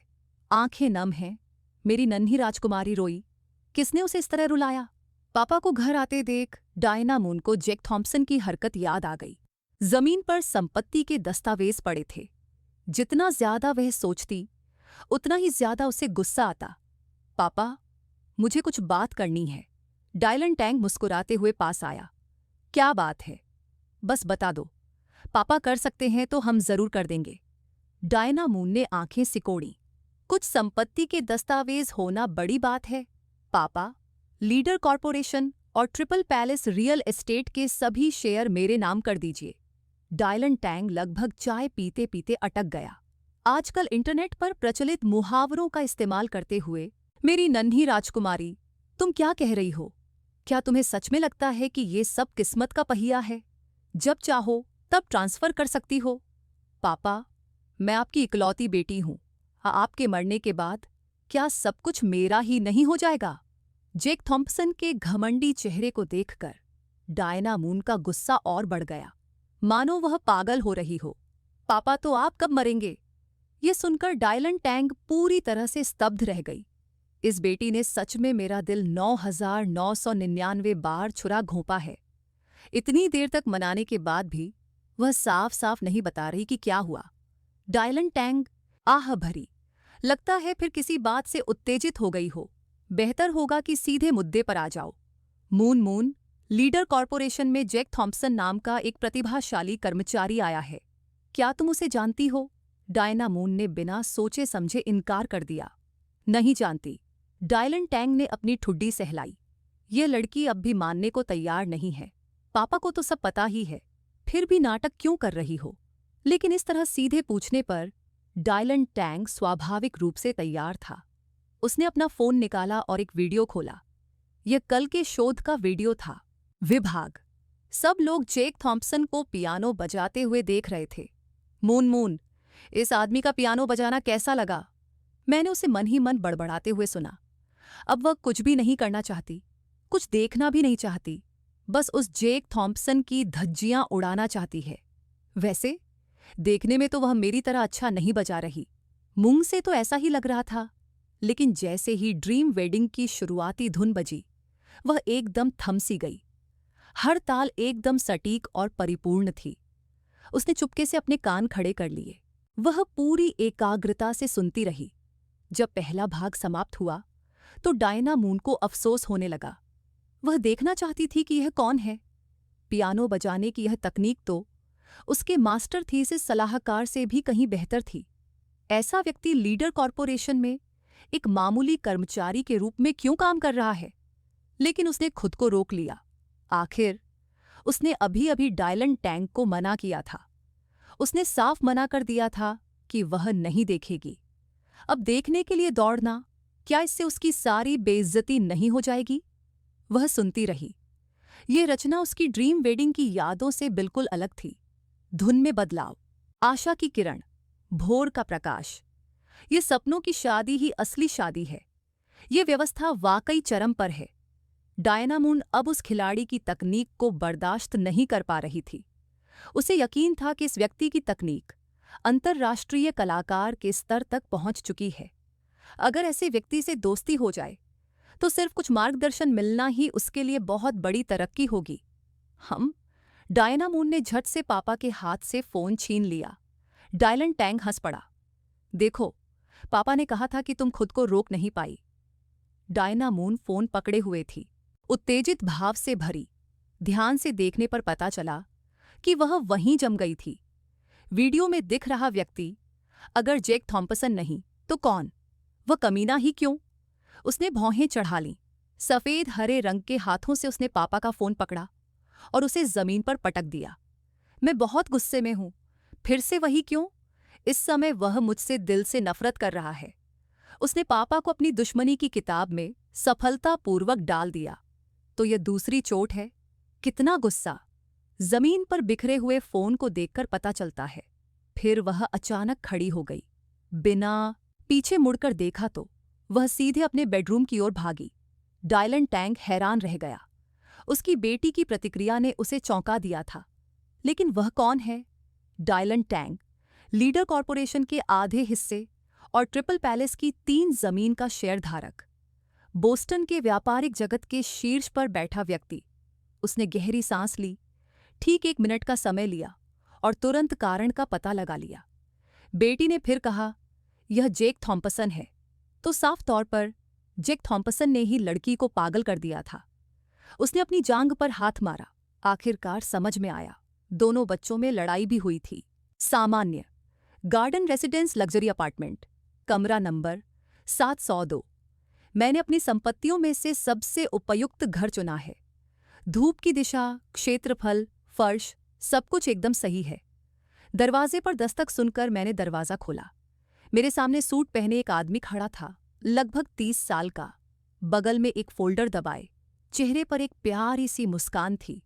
S1: आंखें नम हैं। मेरी नन्ही राजकुमारी रोई। किसने उसे इस तरह रुलाया? पापा को घर आते देख डायना मून को जेक थॉम्पसन की हरकत याद आ गई। जमीन पर संपत्ति के दस्तावेज पड़े थे। जितना ज्यादा वह सोचती उतना ही ज्यादा उसे गुस्सा आता। पापा, मुझे कुछ बात करनी है। डायलन टैंग मुस्कुराते हुए पास आया। क्या बात है? बस बता दो। पापा कर सकते हैं तो हम जरूर कर देंगे। डायना मून ने आंखें सिकोड़ी। कुछ संपत्ति के दस्तावेज होना बड़ी बात है पापा। लीडर कॉर्पोरेशन और ट्रिपल पैलेस रियल एस्टेट के सभी शेयर मेरे नाम कर दीजिए। डायलन टैंग लगभग चाय पीते पीते अटक गया। आजकल इंटरनेट पर प्रचलित मुहावरों का इस्तेमाल करते हुए, मेरी नन्ही राजकुमारी, तुम क्या कह रही हो? क्या तुम्हें सच में लगता है कि ये सब किस्मत का पहिया है? जब चाहो तब ट्रांसफर कर सकती हो? पापा, मैं आपकी इकलौती बेटी हूं। आपके मरने के बाद क्या सब कुछ मेरा ही नहीं हो जाएगा? जेक थॉम्पसन के घमंडी चेहरे को देखकर डायना मून का गुस्सा और बढ़ गया, मानो वह पागल हो रही हो। पापा, तो आप कब मरेंगे? ये सुनकर डायलन टैंग पूरी तरह से स्तब्ध रह गई। इस बेटी ने सच में मेरा दिल 9,999 बार छुरा घोंपा है। इतनी देर तक मनाने के बाद भी वह साफ साफ नहीं बता रही कि क्या हुआ। डायलन टैंग आह भरी। लगता है फिर किसी बात से उत्तेजित हो गई हो। बेहतर होगा कि सीधे मुद्दे पर आ जाओ। मून मून, लीडर कॉरपोरेशन में जैक थॉम्पसन नाम का एक प्रतिभाशाली कर्मचारी आया है। क्या तुम उसे जानती हो? डायना मून ने बिना सोचे समझे इनकार कर दिया। नहीं जानती। डायलन टैंग ने अपनी ठुड्डी सहलाई। यह लड़की अब भी मानने को तैयार नहीं है। पापा को तो सब पता ही है, फिर भी नाटक क्यों कर रही हो? लेकिन इस तरह सीधे पूछने पर डायलन टैंग स्वाभाविक रूप से तैयार था। उसने अपना फोन निकाला और एक वीडियो खोला। यह कल के शोध का वीडियो था। विभाग। सब लोग जैक थॉम्पसन को पियानो बजाते हुए देख रहे थे। मून मून, इस आदमी का पियानो बजाना कैसा लगा? मैंने उसे मन ही मन बड़बड़ाते हुए सुना। अब वह कुछ भी नहीं करना चाहती, कुछ देखना भी नहीं चाहती, बस उस जैक थॉम्पसन की धज्जियां उड़ाना चाहती है। वैसे देखने में तो वह मेरी तरह अच्छा नहीं बजा रही। मुंह से तो ऐसा ही लग रहा था, लेकिन जैसे ही ड्रीम वेडिंग की शुरुआती धुन बजी, वह एकदम थम सी गई। हर ताल एकदम सटीक और परिपूर्ण थी। उसने चुपके से अपने कान खड़े कर लिए। वह पूरी एकाग्रता से सुनती रही। जब पहला भाग समाप्त हुआ तो डायना मून को अफसोस होने लगा। वह देखना चाहती थी कि यह कौन है। पियानो बजाने की यह तकनीक तो उसके मास्टर थीसिस सलाहकार से भी कहीं बेहतर थी। ऐसा व्यक्ति लीडर कॉरपोरेशन में एक मामूली कर्मचारी के रूप में क्यों काम कर रहा है? लेकिन उसने खुद को रोक लिया। आखिर उसने अभी-अभी डायलन टैंग को मना किया था। उसने साफ मना कर दिया था कि वह नहीं देखेगी। अब देखने के लिए दौड़ना, क्या इससे उसकी सारी बेइज्जती नहीं हो जाएगी? वह सुनती रही। ये रचना उसकी ड्रीम वेडिंग की यादों से बिल्कुल अलग थी। धुन में बदलाव, आशा की किरण, भोर का प्रकाश। ये सपनों की शादी ही असली शादी है। ये व्यवस्था वाकई चरम पर है। डायना मून अब उस खिलाड़ी की तकनीक को बर्दाश्त नहीं कर पा रही थी। उसे यकीन था कि इस व्यक्ति की तकनीक अंतर्राष्ट्रीय कलाकार के स्तर तक पहुंच चुकी है। अगर ऐसे व्यक्ति से दोस्ती हो जाए तो सिर्फ कुछ मार्गदर्शन मिलना ही उसके लिए बहुत बड़ी तरक्की होगी। डायना मून ने झट से पापा के हाथ से फोन छीन लिया। डायलन टैंग हंस पड़ा। देखो, पापा ने कहा था कि तुम खुद को रोक नहीं पाई। डायना मून फोन पकड़े हुए थी, उत्तेजित भाव से भरी। ध्यान से देखने पर पता चला कि वह वहीं जम गई थी। वीडियो में दिख रहा व्यक्ति अगर जैक थॉम्पसन नहीं तो कौन? वह कमीना ही क्यों? उसने भौहें चढ़ा लीं। सफेद हरे रंग के हाथों से उसने पापा का फोन पकड़ा और उसे जमीन पर पटक दिया। मैं बहुत गुस्से में हूं। फिर से वही क्यों? इस समय वह मुझसे दिल से नफरत कर रहा है। उसने पापा को अपनी दुश्मनी की किताब में सफलतापूर्वक डाल दिया। तो यह दूसरी चोट है। कितना गुस्सा! जमीन पर बिखरे हुए फोन को देखकर पता चलता है। फिर वह अचानक खड़ी हो गई। बिना पीछे मुड़कर देखा तो वह सीधे अपने बेडरूम की ओर भागी। डायलन टैंग हैरान रह गया। उसकी बेटी की प्रतिक्रिया ने उसे चौंका दिया था। लेकिन वह कौन है? डायलन टैंग, लीडर कॉरपोरेशन के आधे हिस्से और ट्रिपल पैलेस की 3 जमीन का शेयरधारक, बोस्टन के व्यापारिक जगत के शीर्ष पर बैठा व्यक्ति। उसने गहरी सांस ली, ठीक 1 मिनट का समय लिया और तुरंत कारण का पता लगा लिया। बेटी ने फिर कहा, यह जैक थॉम्पसन है। तो साफ तौर पर जैक थॉम्पसन ने ही लड़की को पागल कर दिया था। उसने अपनी जांघ पर हाथ मारा। आखिरकार समझ में आया, दोनों बच्चों में लड़ाई भी हुई थी। सामान्य गार्डन रेसिडेंस लग्जरी अपार्टमेंट, कमरा नंबर 702। मैंने अपनी संपत्तियों में से सबसे उपयुक्त घर चुना है। धूप की दिशा, क्षेत्रफल, फर्श, सब कुछ एकदम सही है। दरवाजे पर दस्तक सुनकर मैंने दरवाजा खोला। मेरे सामने सूट पहने एक आदमी खड़ा था, लगभग 30 साल का। बगल में एक फोल्डर दबाए, चेहरे पर एक प्यारी सी मुस्कान थी।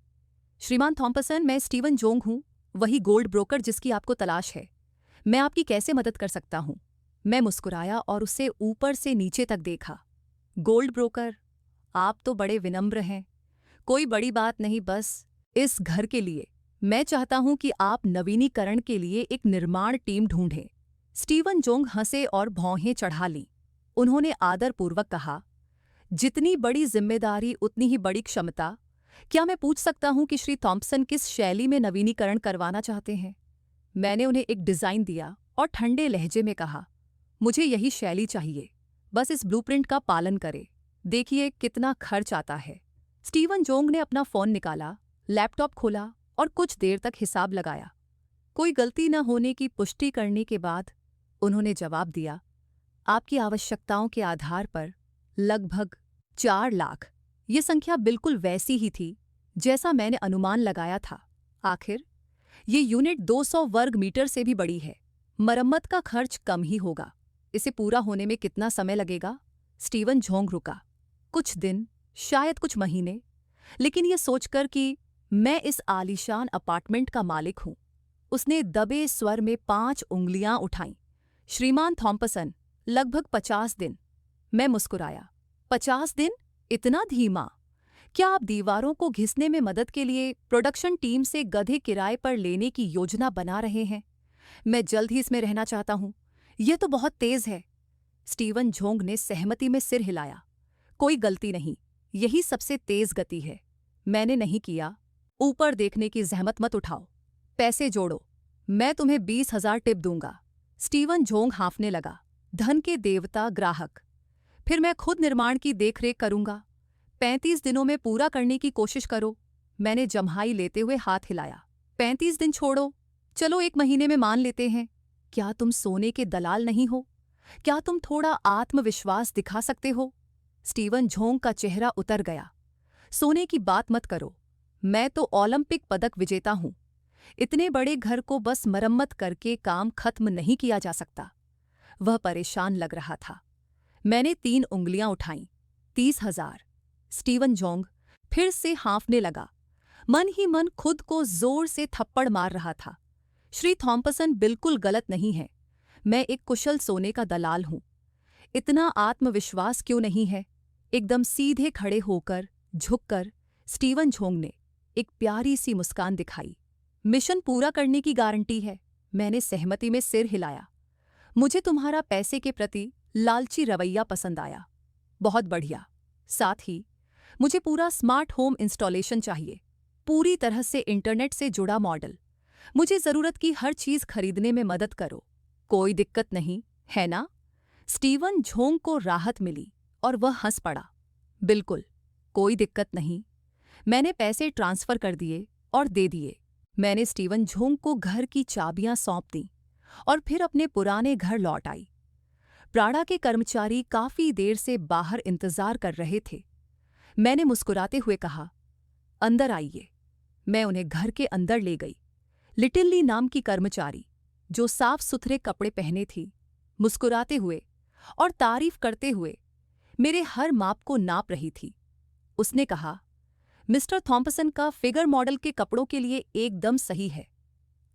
S1: श्रीमान थॉम्पसन, मैं स्टीवन जोंग हूं, वही गोल्ड ब्रोकर जिसकी आपको तलाश है। मैं आपकी कैसे मदद कर सकता हूं? मैं मुस्कुराया और उसे ऊपर से नीचे तक देखा। गोल्ड ब्रोकर, आप तो बड़े विनम्र हैं। कोई बड़ी बात नहीं, बस इस घर के लिए मैं चाहता हूं कि आप नवीनीकरण के लिए एक निर्माण टीम ढूंढें। स्टीवन जोंग हंसे और भौहें चढ़ा लीं। उन्होंने आदरपूर्वक कहा, जितनी बड़ी जिम्मेदारी उतनी ही बड़ी क्षमता। क्या मैं पूछ सकता हूं कि श्री थॉम्पसन किस शैली में नवीनीकरण करवाना चाहते हैं? मैंने उन्हें एक डिज़ाइन दिया और ठंडे लहजे में कहा, मुझे यही शैली चाहिए, बस इस ब्लूप्रिंट का पालन करें। देखिए कितना खर्च आता है। स्टीवन जोंग ने अपना फोन निकाला, लैपटॉप खोला और कुछ देर तक हिसाब लगाया। कोई गलती न होने की पुष्टि करने के बाद उन्होंने जवाब दिया, आपकी आवश्यकताओं के आधार पर लगभग 4 लाख। ये संख्या बिल्कुल वैसी ही थी जैसा मैंने अनुमान लगाया था। आखिर ये यूनिट 200 वर्ग मीटर से भी बड़ी है। मरम्मत का खर्च कम ही होगा। इसे पूरा होने में कितना समय लगेगा? स्टीवन जोंग रुका। कुछ दिन, शायद कुछ महीने, लेकिन ये सोचकर कि मैं इस आलीशान अपार्टमेंट का मालिक हूं, उसने दबे स्वर में 5 उंगलियां उठाईं। श्रीमान थॉम्पसन, लगभग 50 दिन। मैं मुस्कुराया। 50 दिन? इतना धीमा? क्या आप दीवारों को घिसने में मदद के लिए प्रोडक्शन टीम से गधे किराए पर लेने की योजना बना रहे हैं? मैं जल्द ही इसमें रहना चाहता हूं। यह तो बहुत तेज है। स्टीवन जोंग ने सहमति में सिर हिलाया। कोई गलती नहीं, यही सबसे तेज गति है। मैंने नहीं किया। ऊपर देखने की जहमत मत उठाओ। पैसे जोड़ो, मैं तुम्हें 20,000 टिप दूंगा। स्टीवन जोंग हाँफने लगा। धन के देवता ग्राहक। फिर मैं खुद निर्माण की देखरेख करूंगा। 35 दिनों में पूरा करने की कोशिश करो। मैंने जम्हाई लेते हुए हाथ हिलाया। 35 दिन छोड़ो, चलो 1 महीने में मान लेते हैं। क्या तुम सोने के दलाल नहीं हो? क्या तुम थोड़ा आत्मविश्वास दिखा सकते हो? स्टीवन जोंग का चेहरा उतर गया। सोने की बात मत करो। मैं तो ओलंपिक पदक विजेता हूं। इतने बड़े घर को बस मरम्मत करके काम खत्म नहीं किया जा सकता। वह परेशान लग रहा था। मैंने 3 उंगलियां उठाईं। 30,000। स्टीवन जोंग फिर से हाँफने लगा। मन ही मन खुद को जोर से थप्पड़ मार रहा था। श्री थॉम्पसन बिल्कुल गलत नहीं है। मैं एक कुशल सोने का दलाल हूं। इतना आत्मविश्वास क्यों नहीं है? एकदम सीधे खड़े होकर, झुककर स्टीवन जोंग ने एक प्यारी सी मुस्कान दिखाई। मिशन पूरा करने की गारंटी है। मैंने सहमति में सिर हिलाया। मुझे तुम्हारा पैसे के प्रति लालची रवैया पसंद आया। बहुत बढ़िया। साथ ही मुझे पूरा स्मार्ट होम इंस्टॉलेशन चाहिए। पूरी तरह से इंटरनेट से जुड़ा मॉडल। मुझे जरूरत की हर चीज खरीदने में मदद करो। कोई दिक्कत नहीं, है ना? स्टीवन जोंग को राहत मिली और वह हंस पड़ा। बिल्कुल, कोई दिक्कत नहीं। मैंने पैसे ट्रांसफर कर दिए और दे दिए। मैंने स्टीवन जोंग को घर की चाबियां सौंप दी और फिर अपने पुराने घर लौट आई। प्राड़ा के कर्मचारी काफी देर से बाहर इंतजार कर रहे थे। मैंने मुस्कुराते हुए कहा, अंदर आइए। मैं उन्हें घर के अंदर ले गई। लिटिल ली नाम की कर्मचारी, जो साफ सुथरे कपड़े पहने थी, मुस्कुराते हुए और तारीफ करते हुए मेरे हर माप को नाप रही थी। उसने कहा, मिस्टर थॉम्पसन का फिगर मॉडल के कपड़ों के लिए एकदम सही है।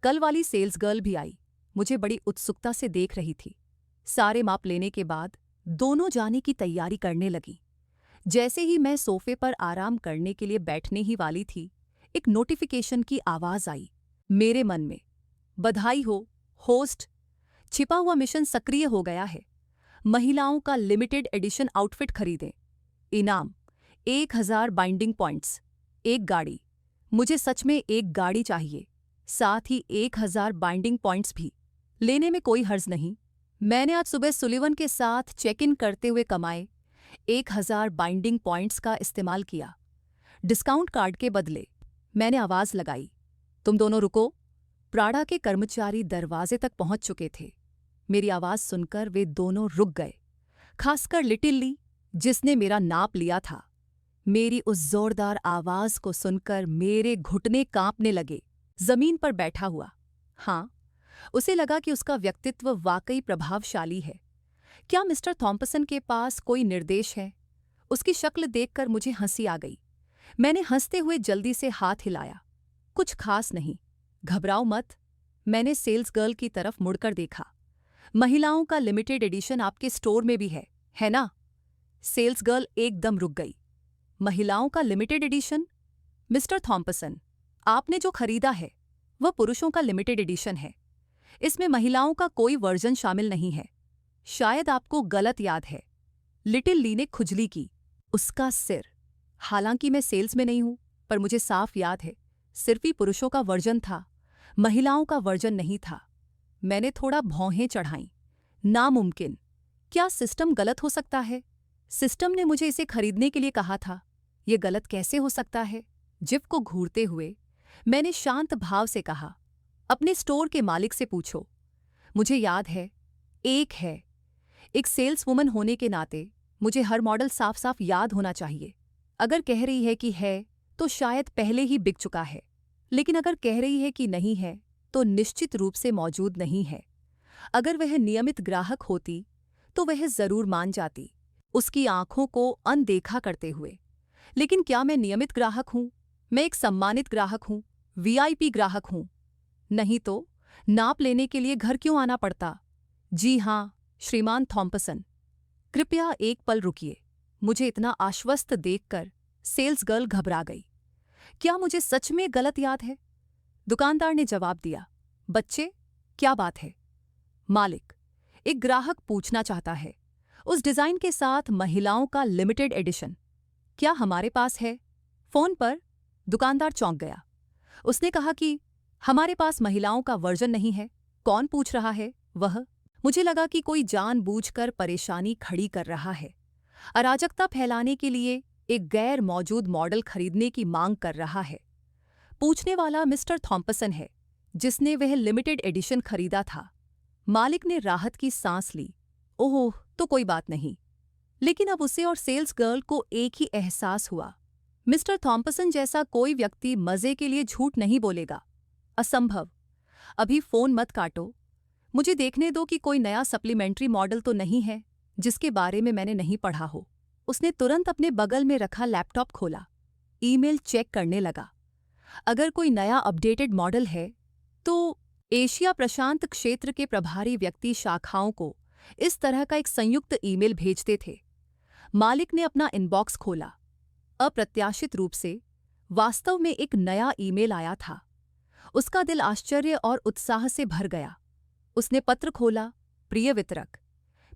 S1: कल वाली सेल्स गर्ल भी आई, मुझे बड़ी उत्सुकता से देख रही थी। सारे माप लेने के बाद दोनों जाने की तैयारी करने लगी। जैसे ही मैं सोफे पर आराम करने के लिए बैठने ही वाली थी, एक नोटिफिकेशन की आवाज आई। मेरे मन में, बधाई हो होस्ट, छिपा हुआ मिशन सक्रिय हो गया है। महिलाओं का लिमिटेड एडिशन आउटफिट खरीदें। इनाम 1000 बाइंडिंग पॉइंट्स, एक गाड़ी। मुझे सच में एक गाड़ी चाहिए, साथ ही 1000 बाइंडिंग पॉइंट्स भी। लेने में कोई हर्ज नहीं। मैंने आज सुबह सुलिवन के साथ चेक इन करते हुए कमाए 1000 बाइंडिंग पॉइंट्स का इस्तेमाल किया, डिस्काउंट कार्ड के बदले। मैंने आवाज लगाई, तुम दोनों रुको। प्राड़ा के कर्मचारी दरवाजे तक पहुंच चुके थे। मेरी आवाज सुनकर वे दोनों रुक गए, खासकर लिटिल ली, जिसने मेरा नाप लिया था। मेरी उस जोरदार आवाज को सुनकर मेरे घुटने कांपने लगे। जमीन पर बैठा हुआ। हाँ, उसे लगा कि उसका व्यक्तित्व वाकई प्रभावशाली है। क्या मिस्टर थॉम्पसन के पास कोई निर्देश है? उसकी शक्ल देखकर मुझे हंसी आ गई। मैंने हंसते हुए जल्दी से हाथ हिलाया। कुछ खास नहीं, घबराओ मत। मैंने सेल्स गर्ल की तरफ मुड़कर देखा। महिलाओं का लिमिटेड एडिशन आपके स्टोर में भी है ना? सेल्स गर्ल एकदम रुक गई। महिलाओं का लिमिटेड एडिशन? मिस्टर थॉम्पसन, आपने जो खरीदा है वह पुरुषों का लिमिटेड एडिशन है। इसमें महिलाओं का कोई वर्जन शामिल नहीं है। शायद आपको गलत याद है। लिटिल ली ने खुजली की। उसका सिर। हालांकि मैं सेल्स में नहीं हूं, पर मुझे साफ याद है, सिर्फ ही पुरुषों का वर्जन था, महिलाओं का वर्जन नहीं था। मैंने थोड़ा भौहें चढ़ाईं। नामुमकिन। क्या सिस्टम गलत हो सकता है? सिस्टम ने मुझे इसे खरीदने के लिए कहा था। ये गलत कैसे हो सकता है? जिप को घूरते हुए मैंने शांत भाव से कहा, अपने स्टोर के मालिक से पूछो। मुझे याद है, एक सेल्सवुमन होने के नाते मुझे हर मॉडल साफ साफ याद होना चाहिए। अगर कह रही है कि है तो शायद पहले ही बिक चुका है, लेकिन अगर कह रही है कि नहीं है तो निश्चित रूप से मौजूद नहीं है। अगर वह नियमित ग्राहक होती तो वह जरूर मान जाती, उसकी आंखों को अनदेखा करते हुए। लेकिन क्या मैं नियमित ग्राहक हूं? मैं एक सम्मानित ग्राहक हूं, वीआईपी ग्राहक हूं। नहीं तो नाप लेने के लिए घर क्यों आना पड़ता? जी हां, श्रीमान थॉम्पसन, कृपया एक पल रुकिए। मुझे इतना आश्वस्त देखकर सेल्स गर्ल घबरा गई। क्या मुझे सच में गलत याद है? दुकानदार ने जवाब दिया, बच्चे, क्या बात है? मालिक, एक ग्राहक पूछना चाहता है, उस डिजाइन के साथ महिलाओं का लिमिटेड एडिशन क्या हमारे पास है? फोन पर दुकानदार चौंक गया। उसने कहा कि हमारे पास महिलाओं का वर्जन नहीं है। कौन पूछ रहा है? वह। मुझे लगा कि कोई जानबूझकर परेशानी खड़ी कर रहा है, अराजकता फैलाने के लिए एक गैर मौजूद मॉडल खरीदने की मांग कर रहा है। पूछने वाला मिस्टर थॉम्पसन है, जिसने वह लिमिटेड एडिशन खरीदा था। मालिक ने राहत की सांस ली। ओह, तो कोई बात नहीं। लेकिन अब उसे और सेल्स गर्ल को एक ही एहसास हुआ, मिस्टर थॉम्पसन जैसा कोई व्यक्ति मजे के लिए झूठ नहीं बोलेगा। असंभव। अभी फोन मत काटो, मुझे देखने दो कि कोई नया सप्लीमेंट्री मॉडल तो नहीं है जिसके बारे में मैंने नहीं पढ़ा हो। उसने तुरंत अपने बगल में रखा लैपटॉप खोला, ईमेल चेक करने लगा। अगर कोई नया अपडेटेड मॉडल है तो एशिया प्रशांत क्षेत्र के प्रभारी व्यक्ति शाखाओं को इस तरह का एक संयुक्त ईमेल भेजते थे। मालिक ने अपना इनबॉक्स खोला। अप्रत्याशित रूप से वास्तव में एक नया ईमेल आया था। उसका दिल आश्चर्य और उत्साह से भर गया। उसने पत्र खोला। प्रिय वितरक,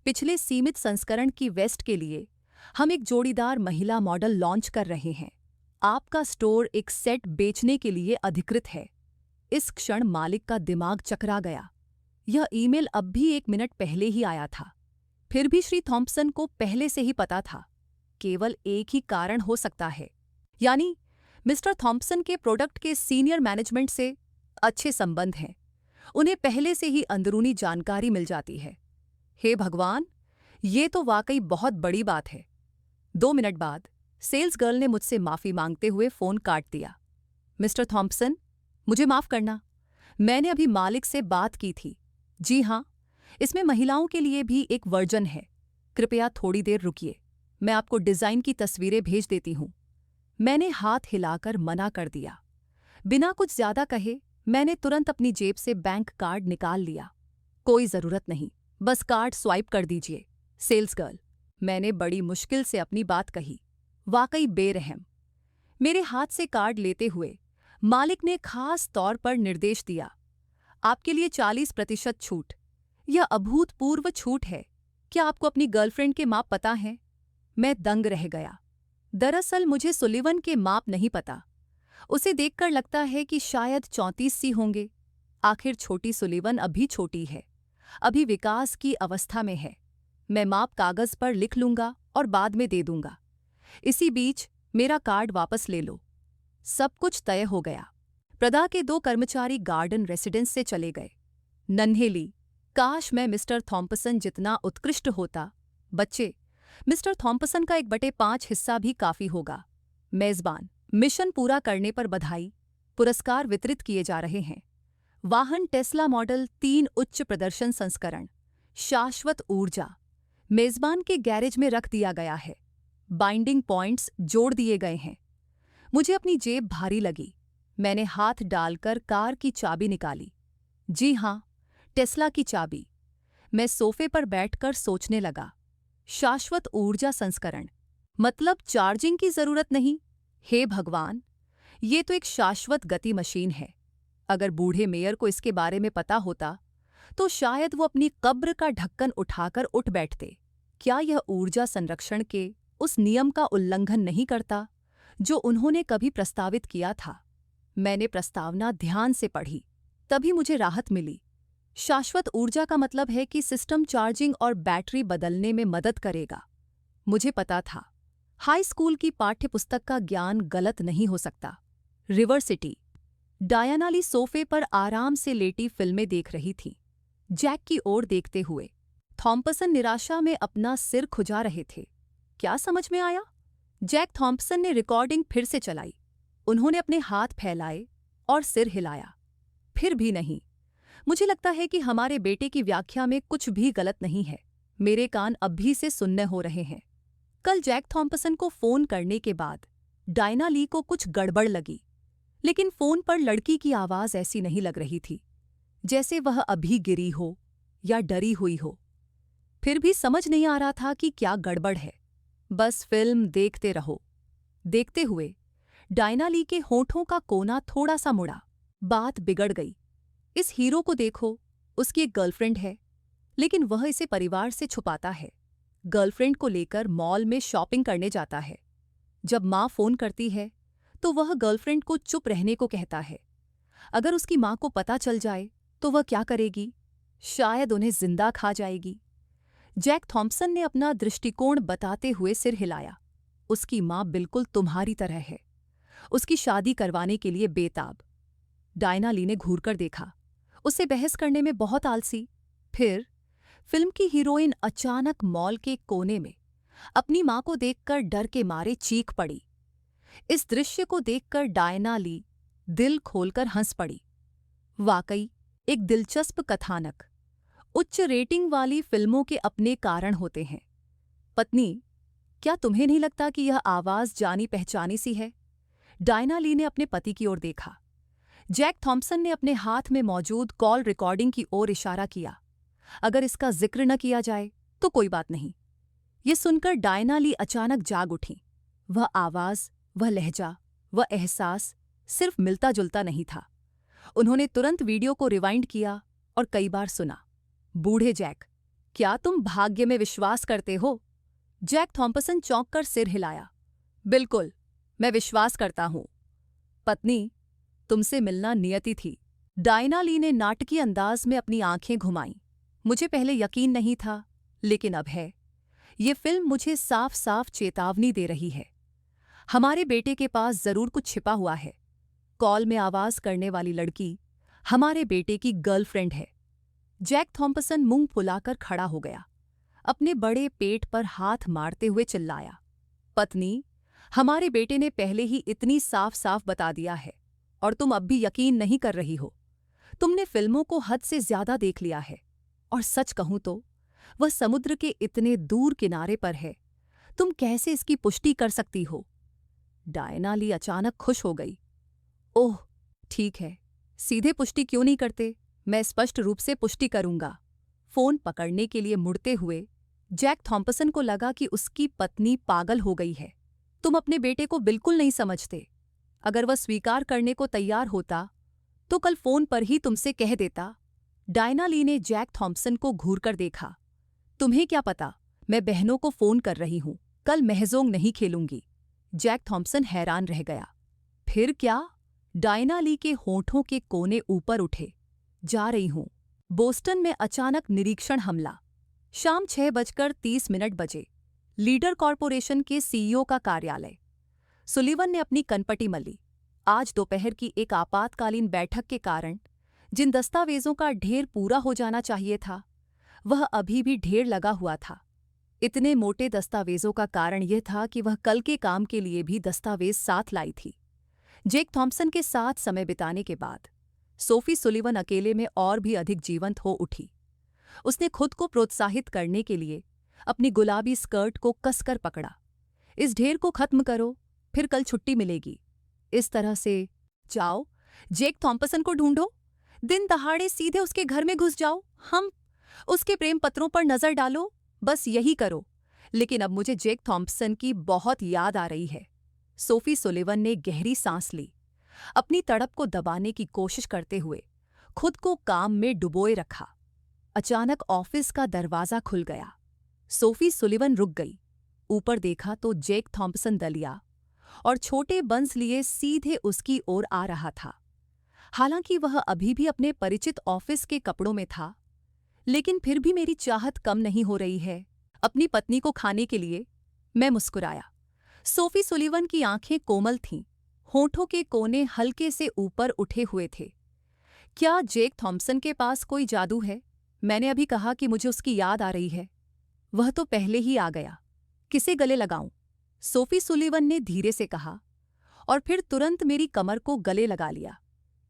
S1: पिछले सीमित संस्करण की वेस्ट के लिए हम एक जोड़ीदार महिला मॉडल लॉन्च कर रहे हैं। आपका स्टोर एक सेट बेचने के लिए अधिकृत है। इस क्षण मालिक का दिमाग चकरा गया। यह ईमेल अब भी 1 मिनट पहले ही आया था। फिर भी श्री थॉम्पसन को पहले से ही पता था। केवल एक ही कारण हो सकता है, यानी मिस्टर थॉम्पसन के प्रोडक्ट के सीनियर मैनेजमेंट से अच्छे संबंध हैं। उन्हें पहले से ही अंदरूनी जानकारी मिल जाती है। हे भगवान, ये तो वाकई बहुत बड़ी बात है। 2 मिनट बाद सेल्स गर्ल ने मुझसे माफी मांगते हुए फोन काट दिया। मिस्टर थॉम्पसन, मुझे माफ करना, मैंने अभी मालिक से बात की थी। जी हां, इसमें महिलाओं के लिए भी एक वर्जन है। कृपया थोड़ी देर रुकिए, मैं आपको डिजाइन की तस्वीरें भेज देती हूं। मैंने हाथ हिलाकर मना कर दिया। बिना कुछ ज्यादा कहे मैंने तुरंत अपनी जेब से बैंक कार्ड निकाल लिया। कोई जरूरत नहीं, बस कार्ड स्वाइप कर दीजिए। सेल्स गर्ल, मैंने बड़ी मुश्किल से अपनी बात कही। वाकई बेरहम। मेरे हाथ से कार्ड लेते हुए मालिक ने खास तौर पर निर्देश दिया, आपके लिए 40% छूट। यह अभूतपूर्व छूट है। क्या आपको अपनी गर्लफ्रेंड के माप पता हैं? मैं दंग रह गया। दरअसल मुझे सुलिवन के माप नहीं पता। उसे देखकर लगता है कि शायद 34 सी होंगे। आखिर छोटी सुलिवन अभी छोटी है, अभी विकास की अवस्था में है। मैं माप कागज पर लिख लूंगा और बाद में दे दूंगा। इसी बीच मेरा कार्ड वापस ले लो। सब कुछ तय हो गया। प्रदा के 2 कर्मचारी गार्डन रेसिडेंस से चले गए। नन्हेली, काश मैं मिस्टर थॉम्पसन जितना उत्कृष्ट होता। बच्चे, मिस्टर थॉम्पसन का 1/5 हिस्सा भी काफी होगा। मेजबान, मिशन पूरा करने पर बधाई। पुरस्कार वितरित किए जा रहे हैं। वाहन टेस्ला मॉडल 3 उच्च प्रदर्शन संस्करण, शाश्वत ऊर्जा, मेजबान के गैरेज में रख दिया गया है। बाइंडिंग पॉइंट्स जोड़ दिए गए हैं। मुझे अपनी जेब भारी लगी। मैंने हाथ डालकर कार की चाबी निकाली। जी हां, टेस्ला की चाबी। मैं सोफे पर बैठकर सोचने लगा। शाश्वत ऊर्जा संस्करण मतलब चार्जिंग की जरूरत नहीं। हे भगवान, ये तो एक शाश्वत गति मशीन है। अगर बूढ़े मेयर को इसके बारे में पता होता तो शायद वो अपनी कब्र का ढक्कन उठाकर उठ बैठते। क्या यह ऊर्जा संरक्षण के उस नियम का उल्लंघन नहीं करता जो उन्होंने कभी प्रस्तावित किया था? मैंने प्रस्तावना ध्यान से पढ़ी, तभी मुझे राहत मिली। शाश्वत ऊर्जा का मतलब है कि सिस्टम चार्जिंग और बैटरी बदलने में मदद करेगा। मुझे पता था, हाई स्कूल की पाठ्यपुस्तक का ज्ञान गलत नहीं हो सकता। River city. डायना ली सोफे पर आराम से लेटी फिल्में देख रही थी, जैक की ओर देखते हुए। थॉम्पसन निराशा में अपना सिर खुजा रहे थे। क्या समझ में आया? जैक थॉम्पसन ने रिकॉर्डिंग फिर से चलाई। उन्होंने अपने हाथ फैलाए और सिर हिलाया। फिर भी नहीं। मुझे लगता है कि हमारे बेटे की व्याख्या में कुछ भी गलत नहीं है। मेरे कान अभी से सुन्न हो रहे हैं। कल जैक थॉम्पसन को फोन करने के बाद डायना ली को कुछ गड़बड़ लगी, लेकिन फोन पर लड़की की आवाज ऐसी नहीं लग रही थी जैसे वह अभी गिरी हो या डरी हुई हो। फिर भी समझ नहीं आ रहा था कि क्या गड़बड़ है। बस फिल्म देखते रहो। देखते हुए डायना ली के होठों का कोना थोड़ा सा मुड़ा। बात बिगड़ गई। इस हीरो को देखो, उसकी एक गर्लफ्रेंड है, लेकिन वह इसे परिवार से छुपाता है। गर्लफ्रेंड को लेकर मॉल में शॉपिंग करने जाता है। जब माँ फोन करती है तो वह गर्लफ्रेंड को चुप रहने को कहता है। अगर उसकी माँ को पता चल जाए तो वह क्या करेगी? शायद उन्हें जिंदा खा जाएगी। जैक थॉम्पसन ने अपना दृष्टिकोण बताते हुए सिर हिलाया। उसकी माँ बिल्कुल तुम्हारी तरह है, उसकी शादी करवाने के लिए बेताब। डायना ली ने घूरकर देखा। उससे बहस करने में बहुत आलसी। फिर फिल्म की हीरोइन अचानक मॉल के कोने में अपनी माँ को देखकर डर के मारे चीख पड़ी। इस दृश्य को देखकर डायना ली दिल खोलकर हंस पड़ी। वाकई एक दिलचस्प कथानक। उच्च रेटिंग वाली फिल्मों के अपने कारण होते हैं। पत्नी, क्या तुम्हें नहीं लगता कि यह आवाज जानी पहचानी सी है? डायना ली ने अपने पति की ओर देखा। जैक थॉम्पसन ने अपने हाथ में मौजूद कॉल रिकॉर्डिंग की ओर इशारा किया। अगर इसका जिक्र न किया जाए तो कोई बात नहीं। ये सुनकर डायना ली अचानक जाग उठी। वह आवाज, वह लहजा, वह एहसास सिर्फ मिलता जुलता नहीं था। उन्होंने तुरंत वीडियो को रिवाइंड किया और कई बार सुना। बूढ़े जैक, क्या तुम भाग्य में विश्वास करते हो? जैक थॉम्पसन चौंक कर सिर हिलाया। बिल्कुल, मैं विश्वास करता हूं। पत्नी, तुमसे मिलना नियति थी। डायना ली ने नाटकीय अंदाज में अपनी आंखें घुमाईं। मुझे पहले यकीन नहीं था, लेकिन अब है। ये फिल्म मुझे साफ साफ चेतावनी दे रही है। हमारे बेटे के पास जरूर कुछ छिपा हुआ है। कॉल में आवाज करने वाली लड़की हमारे बेटे की गर्लफ्रेंड है। जैक थॉम्पसन मुंह फुलाकर खड़ा हो गया। अपने बड़े पेट पर हाथ मारते हुए चिल्लाया। पत्नी, हमारे बेटे ने पहले ही इतनी साफ साफ बता दिया है और तुम अब भी यकीन नहीं कर रही हो। तुमने फिल्मों को हद से ज्यादा देख लिया है, और सच कहूं तो वह समुद्र के इतने दूर किनारे पर है। तुम कैसे इसकी पुष्टि कर सकती हो? डायना ली अचानक खुश हो गई। ओह, ठीक है, सीधे पुष्टि क्यों नहीं करते? मैं स्पष्ट रूप से पुष्टि करूंगा। फोन पकड़ने के लिए मुड़ते हुए जैक थॉम्पसन को लगा कि उसकी पत्नी पागल हो गई है। तुम अपने बेटे को बिल्कुल नहीं समझते। अगर वह स्वीकार करने को तैयार होता तो कल फोन पर ही तुमसे कह देता। डायना ली ने जैक थॉम्पसन को घूरकर देखा। तुम्हें क्या पता? मैं बहनों को फोन कर रही हूं। कल महजोंग नहीं खेलूंगी। जैक थॉम्पसन हैरान रह गया। फिर क्या? डायना ली के होठों के कोने ऊपर उठे। जा रही हूं। बोस्टन में अचानक निरीक्षण हमला। शाम 6:30 बजे। लीडर कॉर्पोरेशन के सीईओ का कार्यालय। सुलिवन ने अपनी कनपटी मली। आज दोपहर की एक आपातकालीन बैठक के कारण जिन दस्तावेजों का ढेर पूरा हो जाना चाहिए था, वह अभी भी ढेर लगा हुआ था। इतने मोटे दस्तावेजों का कारण यह था कि वह कल के काम के लिए भी दस्तावेज साथ लाई थी। जेक थॉम्पसन के साथ समय बिताने के बाद सोफी सुलिवन अकेले में और भी अधिक जीवंत हो उठी। उसने खुद को प्रोत्साहित करने के लिए अपनी गुलाबी स्कर्ट को कसकर पकड़ा। इस ढेर को खत्म करो, फिर कल छुट्टी मिलेगी। इस तरह से जाओ, जेक थॉम्पसन को ढूंढो, दिन दहाड़े सीधे उसके घर में घुस जाओ, हम उसके प्रेम पत्रों पर नजर डालो, बस यही करो। लेकिन अब मुझे जेक थॉम्पसन की बहुत याद आ रही है। सोफी सुलिवन ने गहरी सांस ली, अपनी तड़प को दबाने की कोशिश करते हुए खुद को काम में डुबोए रखा। अचानक ऑफिस का दरवाजा खुल गया। सोफी सुलिवन रुक गई। ऊपर देखा तो जेक थॉम्पसन दलिया और छोटे बंस लिए सीधे उसकी ओर आ रहा था। हालांकि वह अभी भी अपने परिचित ऑफिस के कपड़ों में था, लेकिन फिर भी मेरी चाहत कम नहीं हो रही है। अपनी पत्नी को खाने के लिए मैं मुस्कुराया। सोफी सुलिवन की आंखें कोमल थीं, होठों के कोने हल्के से ऊपर उठे हुए थे। क्या जेक थॉम्पसन के पास कोई जादू है? मैंने अभी कहा कि मुझे उसकी याद आ रही है। वह तो पहले ही आ गया। किसे गले लगाऊं? सोफी सुलिवन ने धीरे से कहा, और फिर तुरंत मेरी कमर को गले लगा लिया।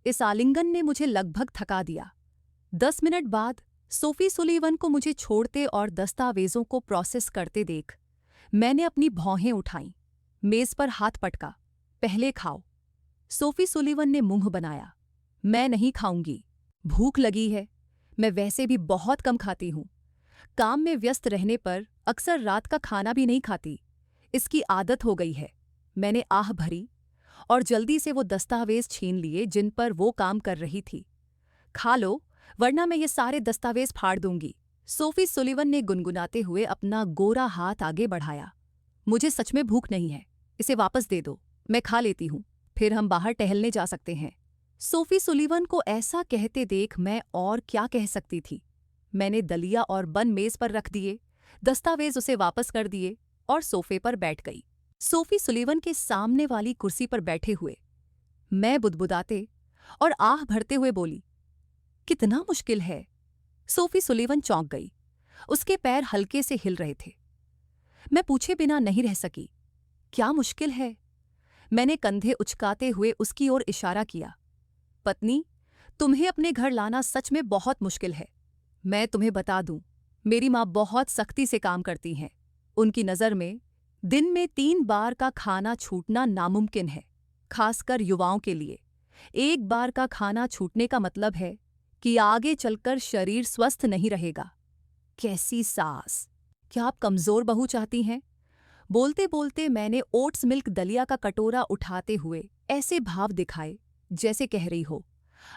S1: इस आलिंगन ने मुझे लगभग थका दिया। 10 मिनट बाद सोफी सुलिवन को मुझे छोड़ते और दस्तावेजों को प्रोसेस करते देख मैंने अपनी भौहें उठाईं, मेज पर हाथ पटका। पहले खाओ। सोफी सुलिवन ने मुंह बनाया। मैं नहीं खाऊंगी। भूख लगी है। मैं वैसे भी बहुत कम खाती हूं। काम में व्यस्त रहने पर अक्सर रात का खाना भी नहीं खाती। इसकी आदत हो गई है। मैंने आह भरी और जल्दी से वो दस्तावेज छीन लिए जिन पर वो काम कर रही थी। खा लो, वरना मैं ये सारे दस्तावेज फाड़ दूंगी। सोफी सुलिवन ने गुनगुनाते हुए अपना गोरा हाथ आगे बढ़ाया। मुझे सच में भूख नहीं है। इसे वापस दे दो। मैं खा लेती हूँ। फिर हम बाहर टहलने जा सकते हैं। सोफी सुलिवन को ऐसा कहते देख मैं और क्या कह सकती थी। मैंने दलिया और बन मेज पर रख दिए, दस्तावेज उसे वापस कर दिए और सोफे पर बैठ गई। सोफी सुलिवन के सामने वाली कुर्सी पर बैठे हुए मैं बुदबुदाते और आह भरते हुए बोली, कितना मुश्किल है। सोफी सुलिवन चौंक गई। उसके पैर हल्के से हिल रहे थे। मैं पूछे बिना नहीं रह सकी, क्या मुश्किल है? मैंने कंधे उचकाते हुए उसकी ओर इशारा किया। पत्नी, तुम्हें अपने घर लाना सच में बहुत मुश्किल है। मैं तुम्हें बता दूं, मेरी माँ बहुत सख्ती से काम करती हैं। उनकी नज़र में दिन में 3 बार का खाना छूटना नामुमकिन है, खासकर युवाओं के लिए। एक बार का खाना छूटने का मतलब है कि आगे चलकर शरीर स्वस्थ नहीं रहेगा। कैसी सास! क्या आप कमज़ोर बहू चाहती हैं? बोलते बोलते मैंने ओट्स मिल्क दलिया का कटोरा उठाते हुए ऐसे भाव दिखाए जैसे कह रही हो,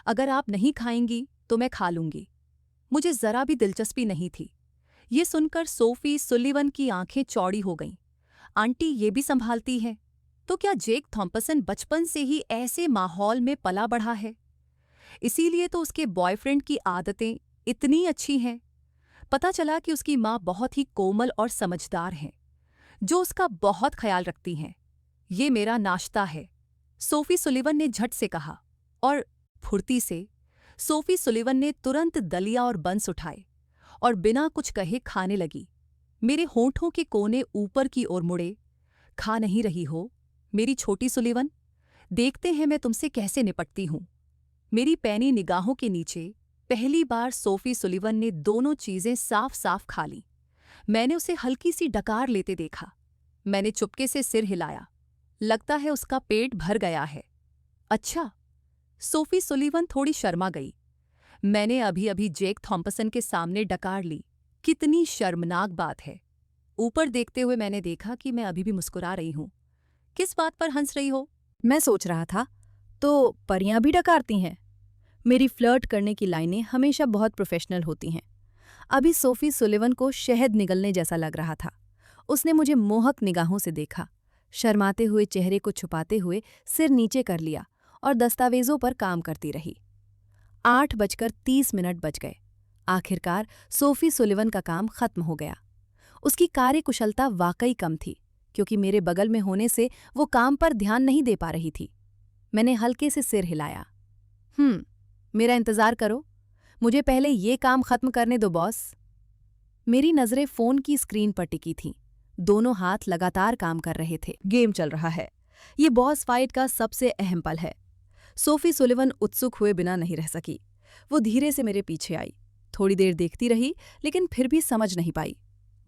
S1: अगर आप नहीं खाएंगी तो मैं खा लूंगी। मुझे जरा भी दिलचस्पी नहीं थी। ये सुनकर सोफी सुलिवन की आंखें चौड़ी हो गईं। आंटी ये भी संभालती है? तो क्या जेक थॉम्पसन बचपन से ही ऐसे माहौल में पला बढ़ा है? इसीलिए तो उसके बॉयफ्रेंड की आदतें इतनी अच्छी हैं। पता चला कि उसकी माँ बहुत ही कोमल और समझदार हैं, जो उसका बहुत ख्याल रखती हैं। ये मेरा नाश्ता है, सोफी सुलिवन ने झट से कहा, और फुर्ती से सोफी सुलिवन ने तुरंत दलिया और बंस उठाए और बिना कुछ कहे खाने लगी। मेरे होठों के कोने ऊपर की ओर मुड़े। खा नहीं रही हो मेरी छोटी सुलिवन? देखते हैं मैं तुमसे कैसे निपटती हूं। मेरी पैनी निगाहों के नीचे पहली बार सोफी सुलिवन ने दोनों चीजें साफ साफ खा लीं। मैंने उसे हल्की सी डकार लेते देखा। मैंने चुपके से सिर हिलाया। लगता है उसका पेट भर गया है। अच्छा। सोफी सुलिवन थोड़ी शर्मा गई। मैंने अभी अभी जेक थॉम्पसन के सामने डकार ली। कितनी शर्मनाक बात है। ऊपर देखते हुए मैंने देखा कि मैं अभी भी मुस्कुरा रही हूं। किस बात पर हंस रही हो?
S2: मैं सोच रहा था, तो परियां भी डकारती हैं? मेरी फ्लर्ट करने की लाइनें हमेशा बहुत प्रोफेशनल होती हैं। अभी सोफी सुलिवन को शहद निगलने जैसा लग रहा था। उसने मुझे मोहक निगाहों से देखा, शर्माते हुए चेहरे को छुपाते हुए सिर नीचे कर लिया और दस्तावेजों पर काम करती रही। 8:30 बज गए। आखिरकार सोफी सुलिवन का काम खत्म हो गया। उसकी कार्यकुशलता वाकई कम थी, क्योंकि मेरे बगल में होने से वो काम पर ध्यान नहीं दे पा रही थी। मैंने हल्के से सिर हिलाया। मेरा इंतजार करो, मुझे पहले ये काम खत्म करने दो बॉस। मेरी नजरें फोन की स्क्रीन पर टिकी थीं। दोनों हाथ लगातार काम कर रहे थे। गेम चल रहा है। ये बॉस फाइट का सबसे अहम पल है। सोफी सुलिवन उत्सुक हुए बिना नहीं रह सकी। वो धीरे से मेरे पीछे आई। थोड़ी देर देखती रही, लेकिन फिर भी समझ नहीं पाई।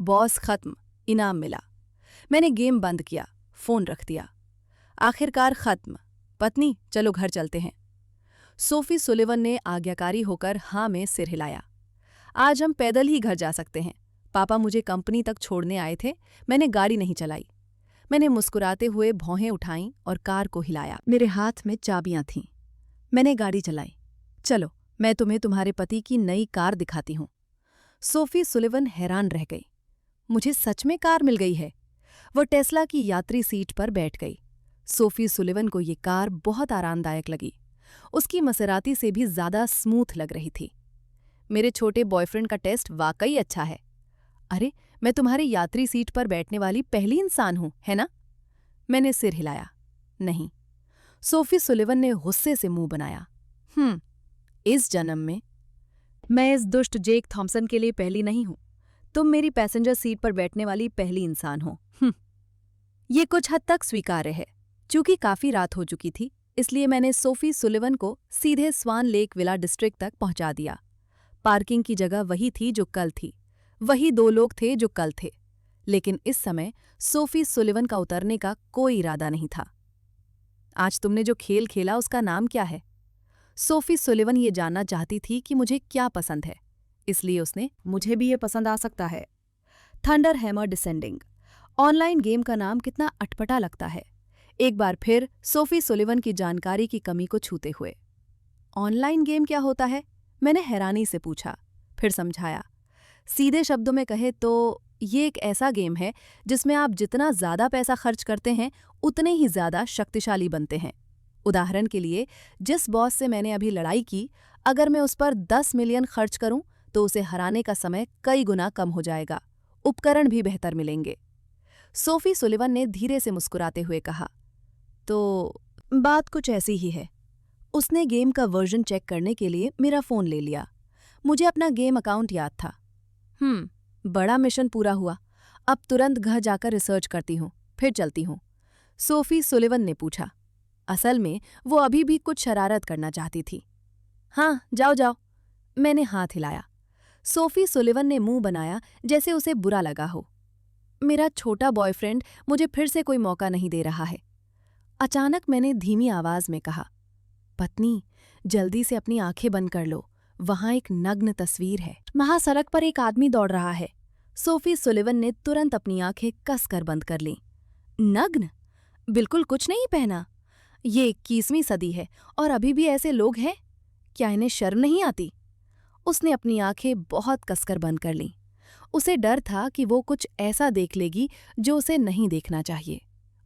S2: बॉस खत्म, इनाम मिला। मैंने गेम बंद किया, फोन रख दिया। आखिरकार खत्म। पत्नी, चलो घर चलते हैं। सोफी सुलिवन ने आज्ञाकारी होकर हाँ में सिर हिलाया। आज हम पैदल ही घर जा सकते हैं। पापा मुझे कंपनी तक छोड़ने आए थे। मैंने गाड़ी नहीं चलाई। मैंने मुस्कुराते हुए भौहें उठाईं और कार को हिलाया। मेरे हाथ में चाबियां थीं। मैंने गाड़ी चलाई। चलो, मैं तुम्हें तुम्हारे पति की नई कार दिखाती हूँ। सोफी सुलिवन हैरान रह गई। मुझे सच में कार मिल गई है। वो टेस्ला की यात्री सीट पर बैठ गई। सोफी सुलिवन को ये कार बहुत आरामदायक लगी। उसकी मसेराती से भी ज्यादा स्मूथ लग रही थी। मेरे छोटे बॉयफ्रेंड का टेस्ट वाकई अच्छा है। अरे, मैं तुम्हारी यात्री सीट पर बैठने वाली पहली इंसान हूं, है ना? मैंने सिर हिलाया। नहीं। सोफी सुलिवन ने गुस्से से मुंह बनाया। इस जन्म में मैं इस दुष्ट जेक थॉम्सन के लिए पहली नहीं हूं। तुम मेरी पैसेंजर सीट पर बैठने वाली पहली इंसान हो। ये कुछ हद तक स्वीकार्य है। चूंकि काफी रात हो चुकी थी, इसलिए मैंने सोफी सुलिवन को सीधे स्वान लेक विला डिस्ट्रिक्ट तक पहुंचा दिया। पार्किंग की जगह वही थी जो कल थी, वही 2 लोग थे जो कल थे, लेकिन इस समय सोफी सुलिवन का उतरने का कोई इरादा नहीं था। आज तुमने जो खेल खेला उसका नाम क्या है? सोफी सुलिवन ये जानना चाहती थी कि मुझे क्या पसंद है, इसलिए उसने मुझे भी ये पसंद आ सकता है। Thunder hammer descending. Online game का नाम कितना अटपटा लगता है। एक बार फिर सोफी सुलिवन की जानकारी की कमी को छूते हुए। ऑनलाइन गेम क्या होता है? मैंने हैरानी से पूछा, फिर समझाया। सीधे शब्दों में कहे तो ये एक ऐसा गेम है जिसमें आप जितना ज्यादा पैसा खर्च करते हैं उतने ही ज्यादा शक्तिशाली बनते हैं। उदाहरण के लिए, जिस बॉस से मैंने अभी लड़ाई की, अगर मैं उस पर 10 मिलियन खर्च करूं तो उसे हराने का समय कई गुना कम हो जाएगा, उपकरण भी बेहतर मिलेंगे। सोफी सुलिवन ने धीरे से मुस्कुराते हुए कहा, तो बात कुछ ऐसी ही है। उसने गेम का वर्जन चेक करने के लिए मेरा फोन ले लिया। मुझे अपना गेम अकाउंट याद था। बड़ा मिशन पूरा हुआ। अब तुरंत घर जाकर रिसर्च करती हूँ, फिर चलती हूँ। सोफी सुलिवन ने पूछा। असल में वो अभी भी कुछ शरारत करना चाहती थी। हाँ, जाओ जाओ। मैंने हाथ हिलाया। सोफी सुलिवन ने मुंह बनाया जैसे उसे बुरा लगा हो। मेरा छोटा बॉयफ्रेंड मुझे फिर से कोई मौका नहीं दे रहा है। अचानक मैंने धीमी आवाज में कहा, पत्नी, जल्दी से अपनी आंखें बंद कर लो, वहां एक नग्न तस्वीर है। वहां सड़क पर एक आदमी दौड़ रहा है। सोफी सुलिवन ने तुरंत अपनी आंखें कसकर बंद कर लीं। नग्न? बिल्कुल कुछ नहीं पहना। ये 21वीं सदी है और अभी भी ऐसे लोग हैं? क्या इन्हें शर्म नहीं आती? उसने अपनी आंखें बहुत कसकर बंद कर लीं। उसे डर था कि वो कुछ ऐसा देख लेगी जो उसे नहीं देखना चाहिए,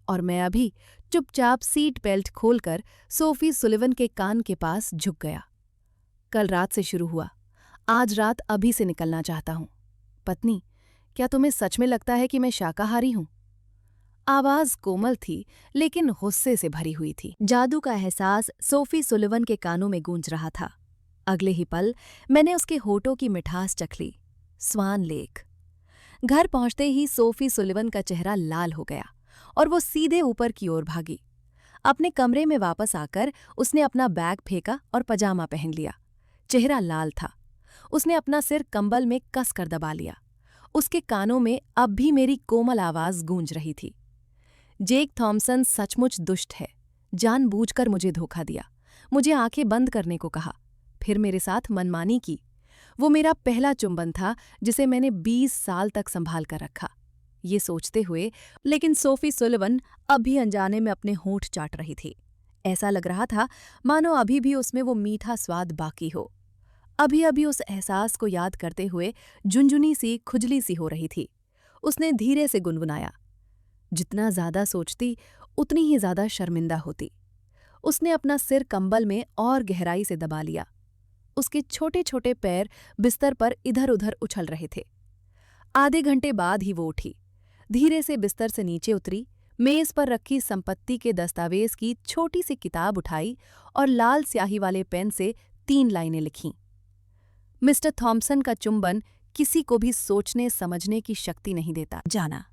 S2: और मैं अभी चुपचाप सीट बेल्ट खोलकर सोफी सुलिवन के कान के पास झुक गया। कल रात से शुरू हुआ, आज रात अभी से निकलना चाहता हूं। पत्नी, क्या तुम्हें सच में लगता है कि मैं शाकाहारी हूं? आवाज कोमल थी लेकिन गुस्से से भरी हुई थी। जादू का एहसास सोफी सुलिवन के कानों में गूंज रहा था। अगले ही पल मैंने उसके होठों की मिठास चख ली। स्वान लेक। घर पहुंचते ही सोफी सुलिवन का चेहरा लाल हो गया और वो सीधे ऊपर की ओर भागी। अपने कमरे में वापस आकर उसने अपना बैग फेंका और पजामा पहन लिया। चेहरा लाल था। उसने अपना सिर कंबल में कस कर दबा लिया। उसके कानों में अब भी मेरी कोमल आवाज गूंज रही थी। जेक थॉम्सन सचमुच दुष्ट है। जानबूझकर मुझे धोखा दिया, मुझे आंखें बंद करने को कहा, फिर मेरे साथ मनमानी की। वो मेरा पहला चुंबन था जिसे मैंने 20 साल तक संभाल कर रखा। ये सोचते हुए, लेकिन सोफी सुलिवन अभी अनजाने में अपने होंठ चाट रही थी। ऐसा लग रहा था मानो अभी भी उसमें वो मीठा स्वाद बाकी हो। अभी अभी उस एहसास को याद करते हुए झुंझुनी सी खुजली सी हो रही थी। उसने धीरे से गुनगुनाया, जितना ज्यादा सोचती उतनी ही ज्यादा शर्मिंदा होती। उसने अपना सिर कंबल में और गहराई से दबा लिया। उसके छोटे छोटे पैर बिस्तर पर इधर उधर उछल रहे थे। आधे घंटे बाद ही वो उठी, धीरे से बिस्तर से नीचे उतरी, मेज पर रखी संपत्ति के दस्तावेज की छोटी सी किताब उठाई और लाल स्याही वाले पेन से 3 लाइनें लिखीं। मिस्टर थॉम्सन का चुंबन किसी को भी सोचने समझने की शक्ति नहीं देता। जाना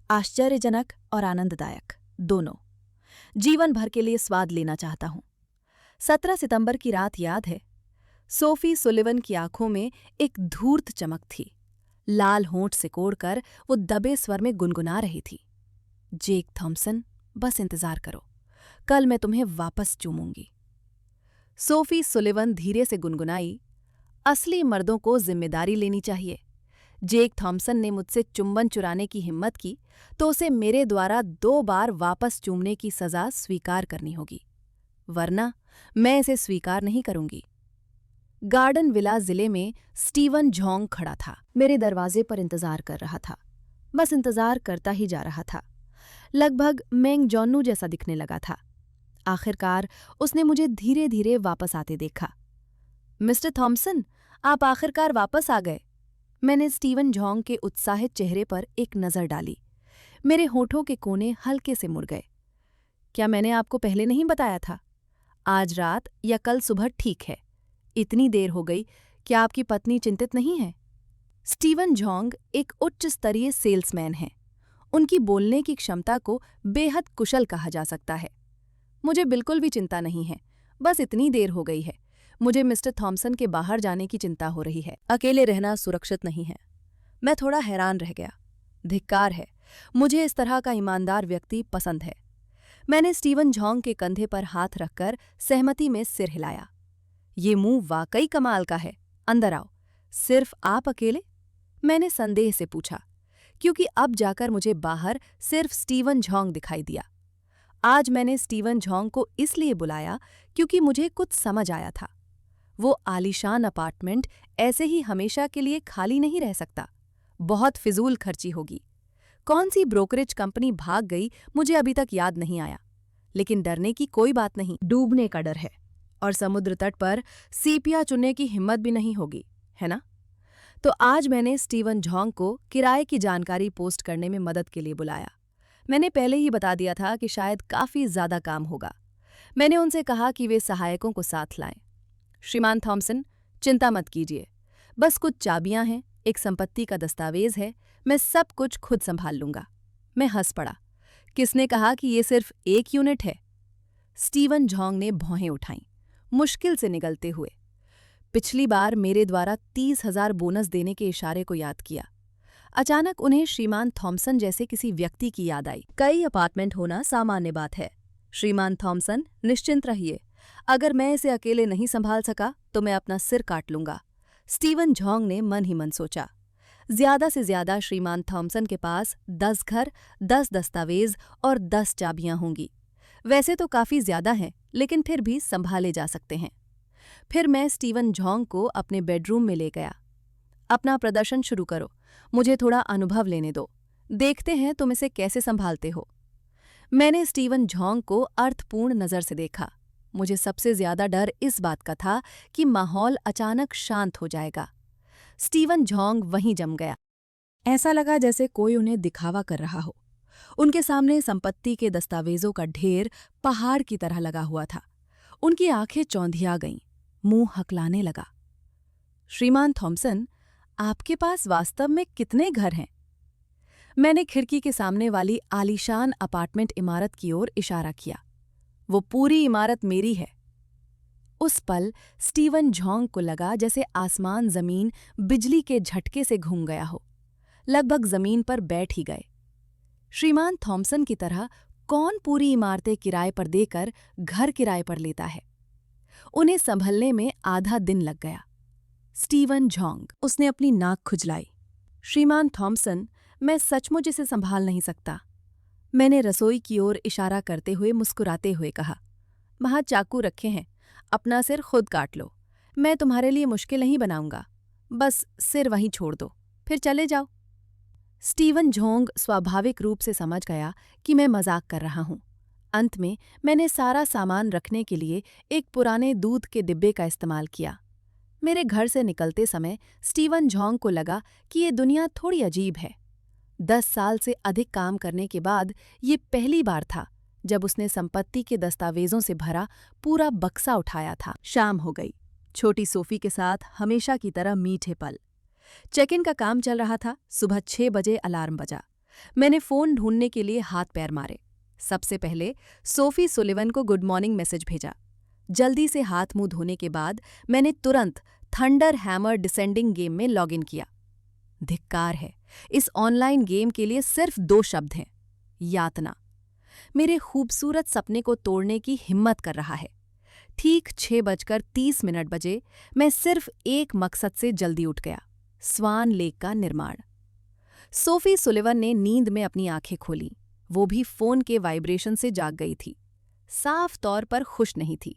S2: आश्चर्यजनक और आनंददायक दोनों। जीवन भर के लिए स्वाद लेना चाहता हूं। 17 सितंबर की रात याद है। सोफी सुलिवन की आंखों में एक धूर्त चमक थी। लाल होंठ सिकोड़कर वो दबे स्वर में गुनगुना रही थी, जेक थॉम्सन, बस इंतजार करो, कल मैं तुम्हें वापस चूमूंगी। सोफी सुलिवन धीरे से गुनगुनाई, असली मर्दों को जिम्मेदारी लेनी चाहिए। जेक थॉम्सन ने मुझसे चुंबन चुराने की हिम्मत की तो उसे मेरे द्वारा 2 बार वापस चूमने की सजा स्वीकार करनी होगी, वरना मैं इसे स्वीकार नहीं करूंगी। गार्डन विला जिले में स्टीवन झोंग खड़ा था। मेरे दरवाजे पर इंतजार कर रहा था। बस इंतजार करता ही जा रहा था। लगभग मेंग जॉन्नू जैसा दिखने लगा था। आखिरकार उसने मुझे धीरे धीरे वापस आते देखा। मिस्टर थॉम्सन, आप आखिरकार वापस आ गए। मैंने स्टीवन झोंग के उत्साहित चेहरे पर एक नज़र डाली। मेरे होठों के कोने हल्के से मुड़ गए। क्या मैंने आपको पहले नहीं बताया था? आज रात या कल सुबह ठीक है। इतनी देर हो गई, क्या आपकी पत्नी चिंतित नहीं है? स्टीवन जोंग एक उच्च स्तरीय सेल्समैन हैं। उनकी बोलने की क्षमता को बेहद कुशल कहा जा सकता है। मुझे बिल्कुल भी चिंता नहीं है, बस इतनी देर हो गई है। मुझे मिस्टर थॉमसन के बाहर जाने की चिंता हो रही है। अकेले रहना सुरक्षित नहीं है। मैं थोड़ा हैरान रह गया। धिक्कार है, मुझे इस तरह का ईमानदार व्यक्ति पसंद है। मैंने स्टीवन जोंग के कंधे पर हाथ रखकर सहमति में सिर हिलाया। ये मुंह वाकई कमाल का है। अंदर आओ। सिर्फ आप अकेले? मैंने संदेह से पूछा, क्योंकि अब जाकर मुझे बाहर सिर्फ स्टीवन जोंग दिखाई दिया। आज मैंने स्टीवन जोंग को इसलिए बुलाया क्योंकि मुझे कुछ समझ आया था। वो आलीशान अपार्टमेंट ऐसे ही हमेशा के लिए खाली नहीं रह सकता। बहुत फिजूल खर्ची होगी। कौन सी ब्रोकरेज कंपनी भाग गई मुझे अभी तक याद नहीं आया, लेकिन डरने की कोई बात नहीं। डूबने का डर है और समुद्र तट पर सीपिया चुनने की हिम्मत भी नहीं होगी, है ना? तो आज मैंने स्टीवन जोंग को किराए की जानकारी पोस्ट करने में मदद के लिए बुलाया। मैंने पहले ही बता दिया था कि शायद काफ़ी ज़्यादा काम होगा। मैंने उनसे कहा कि वे सहायकों को साथ लाएं। श्रीमान थॉमसन, चिंता मत कीजिए। बस कुछ चाबियां हैं, एक संपत्ति का दस्तावेज है, मैं सब कुछ खुद संभाल लूंगा। मैं हंस पड़ा। किसने कहा कि ये सिर्फ एक यूनिट है? स्टीवन जोंग ने भौहें उठाईं, मुश्किल से निगलते हुए। पिछली बार मेरे द्वारा 30,000 बोनस देने के इशारे को याद किया। अचानक उन्हें श्रीमान थॉमसन जैसे किसी व्यक्ति की याद आई। कई अपार्टमेंट होना सामान्य बात है। श्रीमान थॉमसन, निश्चिंत रहिए। अगर मैं इसे अकेले नहीं संभाल सका तो मैं अपना सिर काट लूंगा। स्टीवन जोंग ने मन ही मन सोचा। ज्यादा से ज्यादा श्रीमान थॉमसन के पास 10 घर, 10 दस्तावेज और 10 चाबियां होंगी। वैसे तो काफी ज्यादा हैं, लेकिन फिर भी संभाले जा सकते हैं। फिर मैं स्टीवन जोंग को अपने बेडरूम में ले गया। अपना प्रदर्शन शुरू करो, मुझे थोड़ा अनुभव लेने दो। देखते हैं तुम इसे कैसे संभालते हो। मैंने स्टीवन जोंग को अर्थपूर्ण नज़र से देखा। मुझे सबसे ज्यादा डर इस बात का था कि माहौल अचानक शांत हो जाएगा। स्टीवन जोंग वहीं जम गया। ऐसा लगा जैसे कोई उन्हें दिखावा कर रहा हो। उनके सामने संपत्ति के दस्तावेजों का ढेर पहाड़ की तरह लगा हुआ था। उनकी आंखें चौंधिया गईं, मुंह हकलाने लगा। श्रीमान थॉमसन, आपके पास वास्तव में कितने घर हैं? मैंने खिड़की के सामने वाली आलीशान अपार्टमेंट इमारत की ओर इशारा किया। वो पूरी इमारत मेरी है। उस पल स्टीवन जोंग को लगा जैसे आसमान जमीन बिजली के झटके से घूम गया हो। लगभग जमीन पर बैठ ही गए। श्रीमान थॉमसन की तरह कौन पूरी इमारतें किराए पर देकर घर किराए पर लेता है? उन्हें संभलने में आधा दिन लग गया। स्टीवन जोंग, उसने अपनी नाक खुजलाई। श्रीमान थॉमसन, मैं सचमुच इसे संभाल नहीं सकता। मैंने रसोई की ओर इशारा करते हुए मुस्कुराते हुए कहा, वहां चाकू रखे हैं, अपना सिर खुद काट लो। मैं तुम्हारे लिए मुश्किल नहीं बनाऊंगा। बस सिर वहीं छोड़ दो, फिर चले जाओ। स्टीवन जोंग स्वाभाविक रूप से समझ गया कि मैं मजाक कर रहा हूं। अंत में मैंने सारा सामान रखने के लिए एक पुराने दूध के डिब्बे का इस्तेमाल किया। मेरे घर से निकलते समय स्टीवन जोंग को लगा कि ये दुनिया थोड़ी अजीब है। 10 साल से अधिक काम करने के बाद ये पहली बार था जब उसने संपत्ति के दस्तावेजों से भरा पूरा बक्सा उठाया था। शाम हो गई। छोटी सोफी के साथ हमेशा की तरह मीठे पल। चेक इन का काम चल रहा था। सुबह 6 बजे अलार्म बजा। मैंने फ़ोन ढूंढने के लिए हाथ पैर मारे। सबसे पहले सोफी सुलिवन को गुड मॉर्निंग मैसेज भेजा। जल्दी से हाथ मुंह धोने के बाद मैंने तुरंत थंडर हैमर डिसेंडिंग गेम में लॉगिन किया। धिक्कार है, इस ऑनलाइन गेम के लिए सिर्फ 2 शब्द हैं, यातना। मेरे खूबसूरत सपने को तोड़ने की हिम्मत कर रहा है। ठीक 6:30 बजे मैं सिर्फ एक मकसद से जल्दी उठ गया, स्वान लेक का निर्माण। सोफी सुलिवन ने नींद में अपनी आंखें खोलीं। वो भी फोन के वाइब्रेशन से जाग गई थी। साफ तौर पर खुश नहीं थी,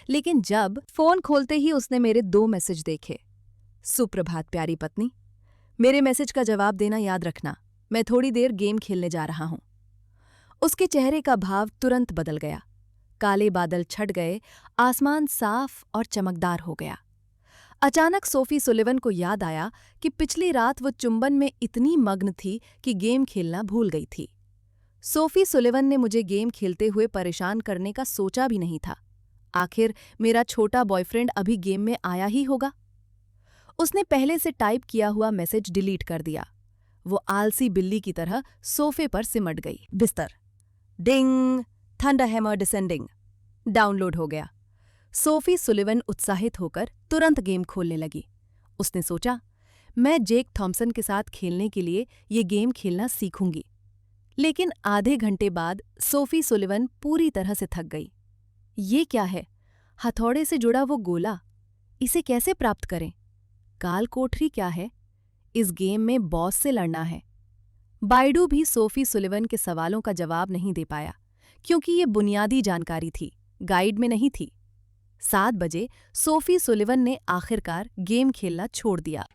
S2: लेकिन जब फोन खोलते ही उसने मेरे 2 मैसेज देखे। सुप्रभात प्यारी पत्नी, मेरे मैसेज का जवाब देना याद रखना, मैं थोड़ी देर गेम खेलने जा रहा हूं। उसके चेहरे का भाव तुरंत बदल गया। काले बादल छट गए, आसमान साफ और चमकदार हो गया। अचानक सोफी सुलिवन को याद आया कि पिछली रात वो चुंबन में इतनी मग्न थी कि गेम खेलना भूल गई थी। सोफी सुलिवन ने मुझे गेम खेलते हुए परेशान करने का सोचा भी नहीं था। आखिर मेरा छोटा बॉयफ्रेंड अभी गेम में आया ही होगा। उसने पहले से टाइप किया हुआ मैसेज डिलीट कर दिया। वो आलसी बिल्ली की तरह सोफे पर सिमट गई। बिस्तर। Ding. Thunder hammer descending. Download हो गया। सोफी सुलिवन उत्साहित होकर तुरंत गेम खोलने लगी। उसने सोचा, मैं जेक थॉम्सन के साथ खेलने के लिए ये गेम खेलना सीखूंगी। लेकिन आधे घंटे बाद सोफी सुलिवन पूरी तरह से थक गई। ये क्या है? हथौड़े से जुड़ा वो गोला, इसे कैसे प्राप्त करें? काल कोठरी क्या है? इस गेम में बॉस से लड़ना है। बाइडू भी सोफी सुलिवन के सवालों का जवाब नहीं दे पाया, क्योंकि ये बुनियादी जानकारी थी, गाइड में नहीं थी। 7 बजे सोफी सुलिवन ने आखिरकार गेम खेलना छोड़ दिया।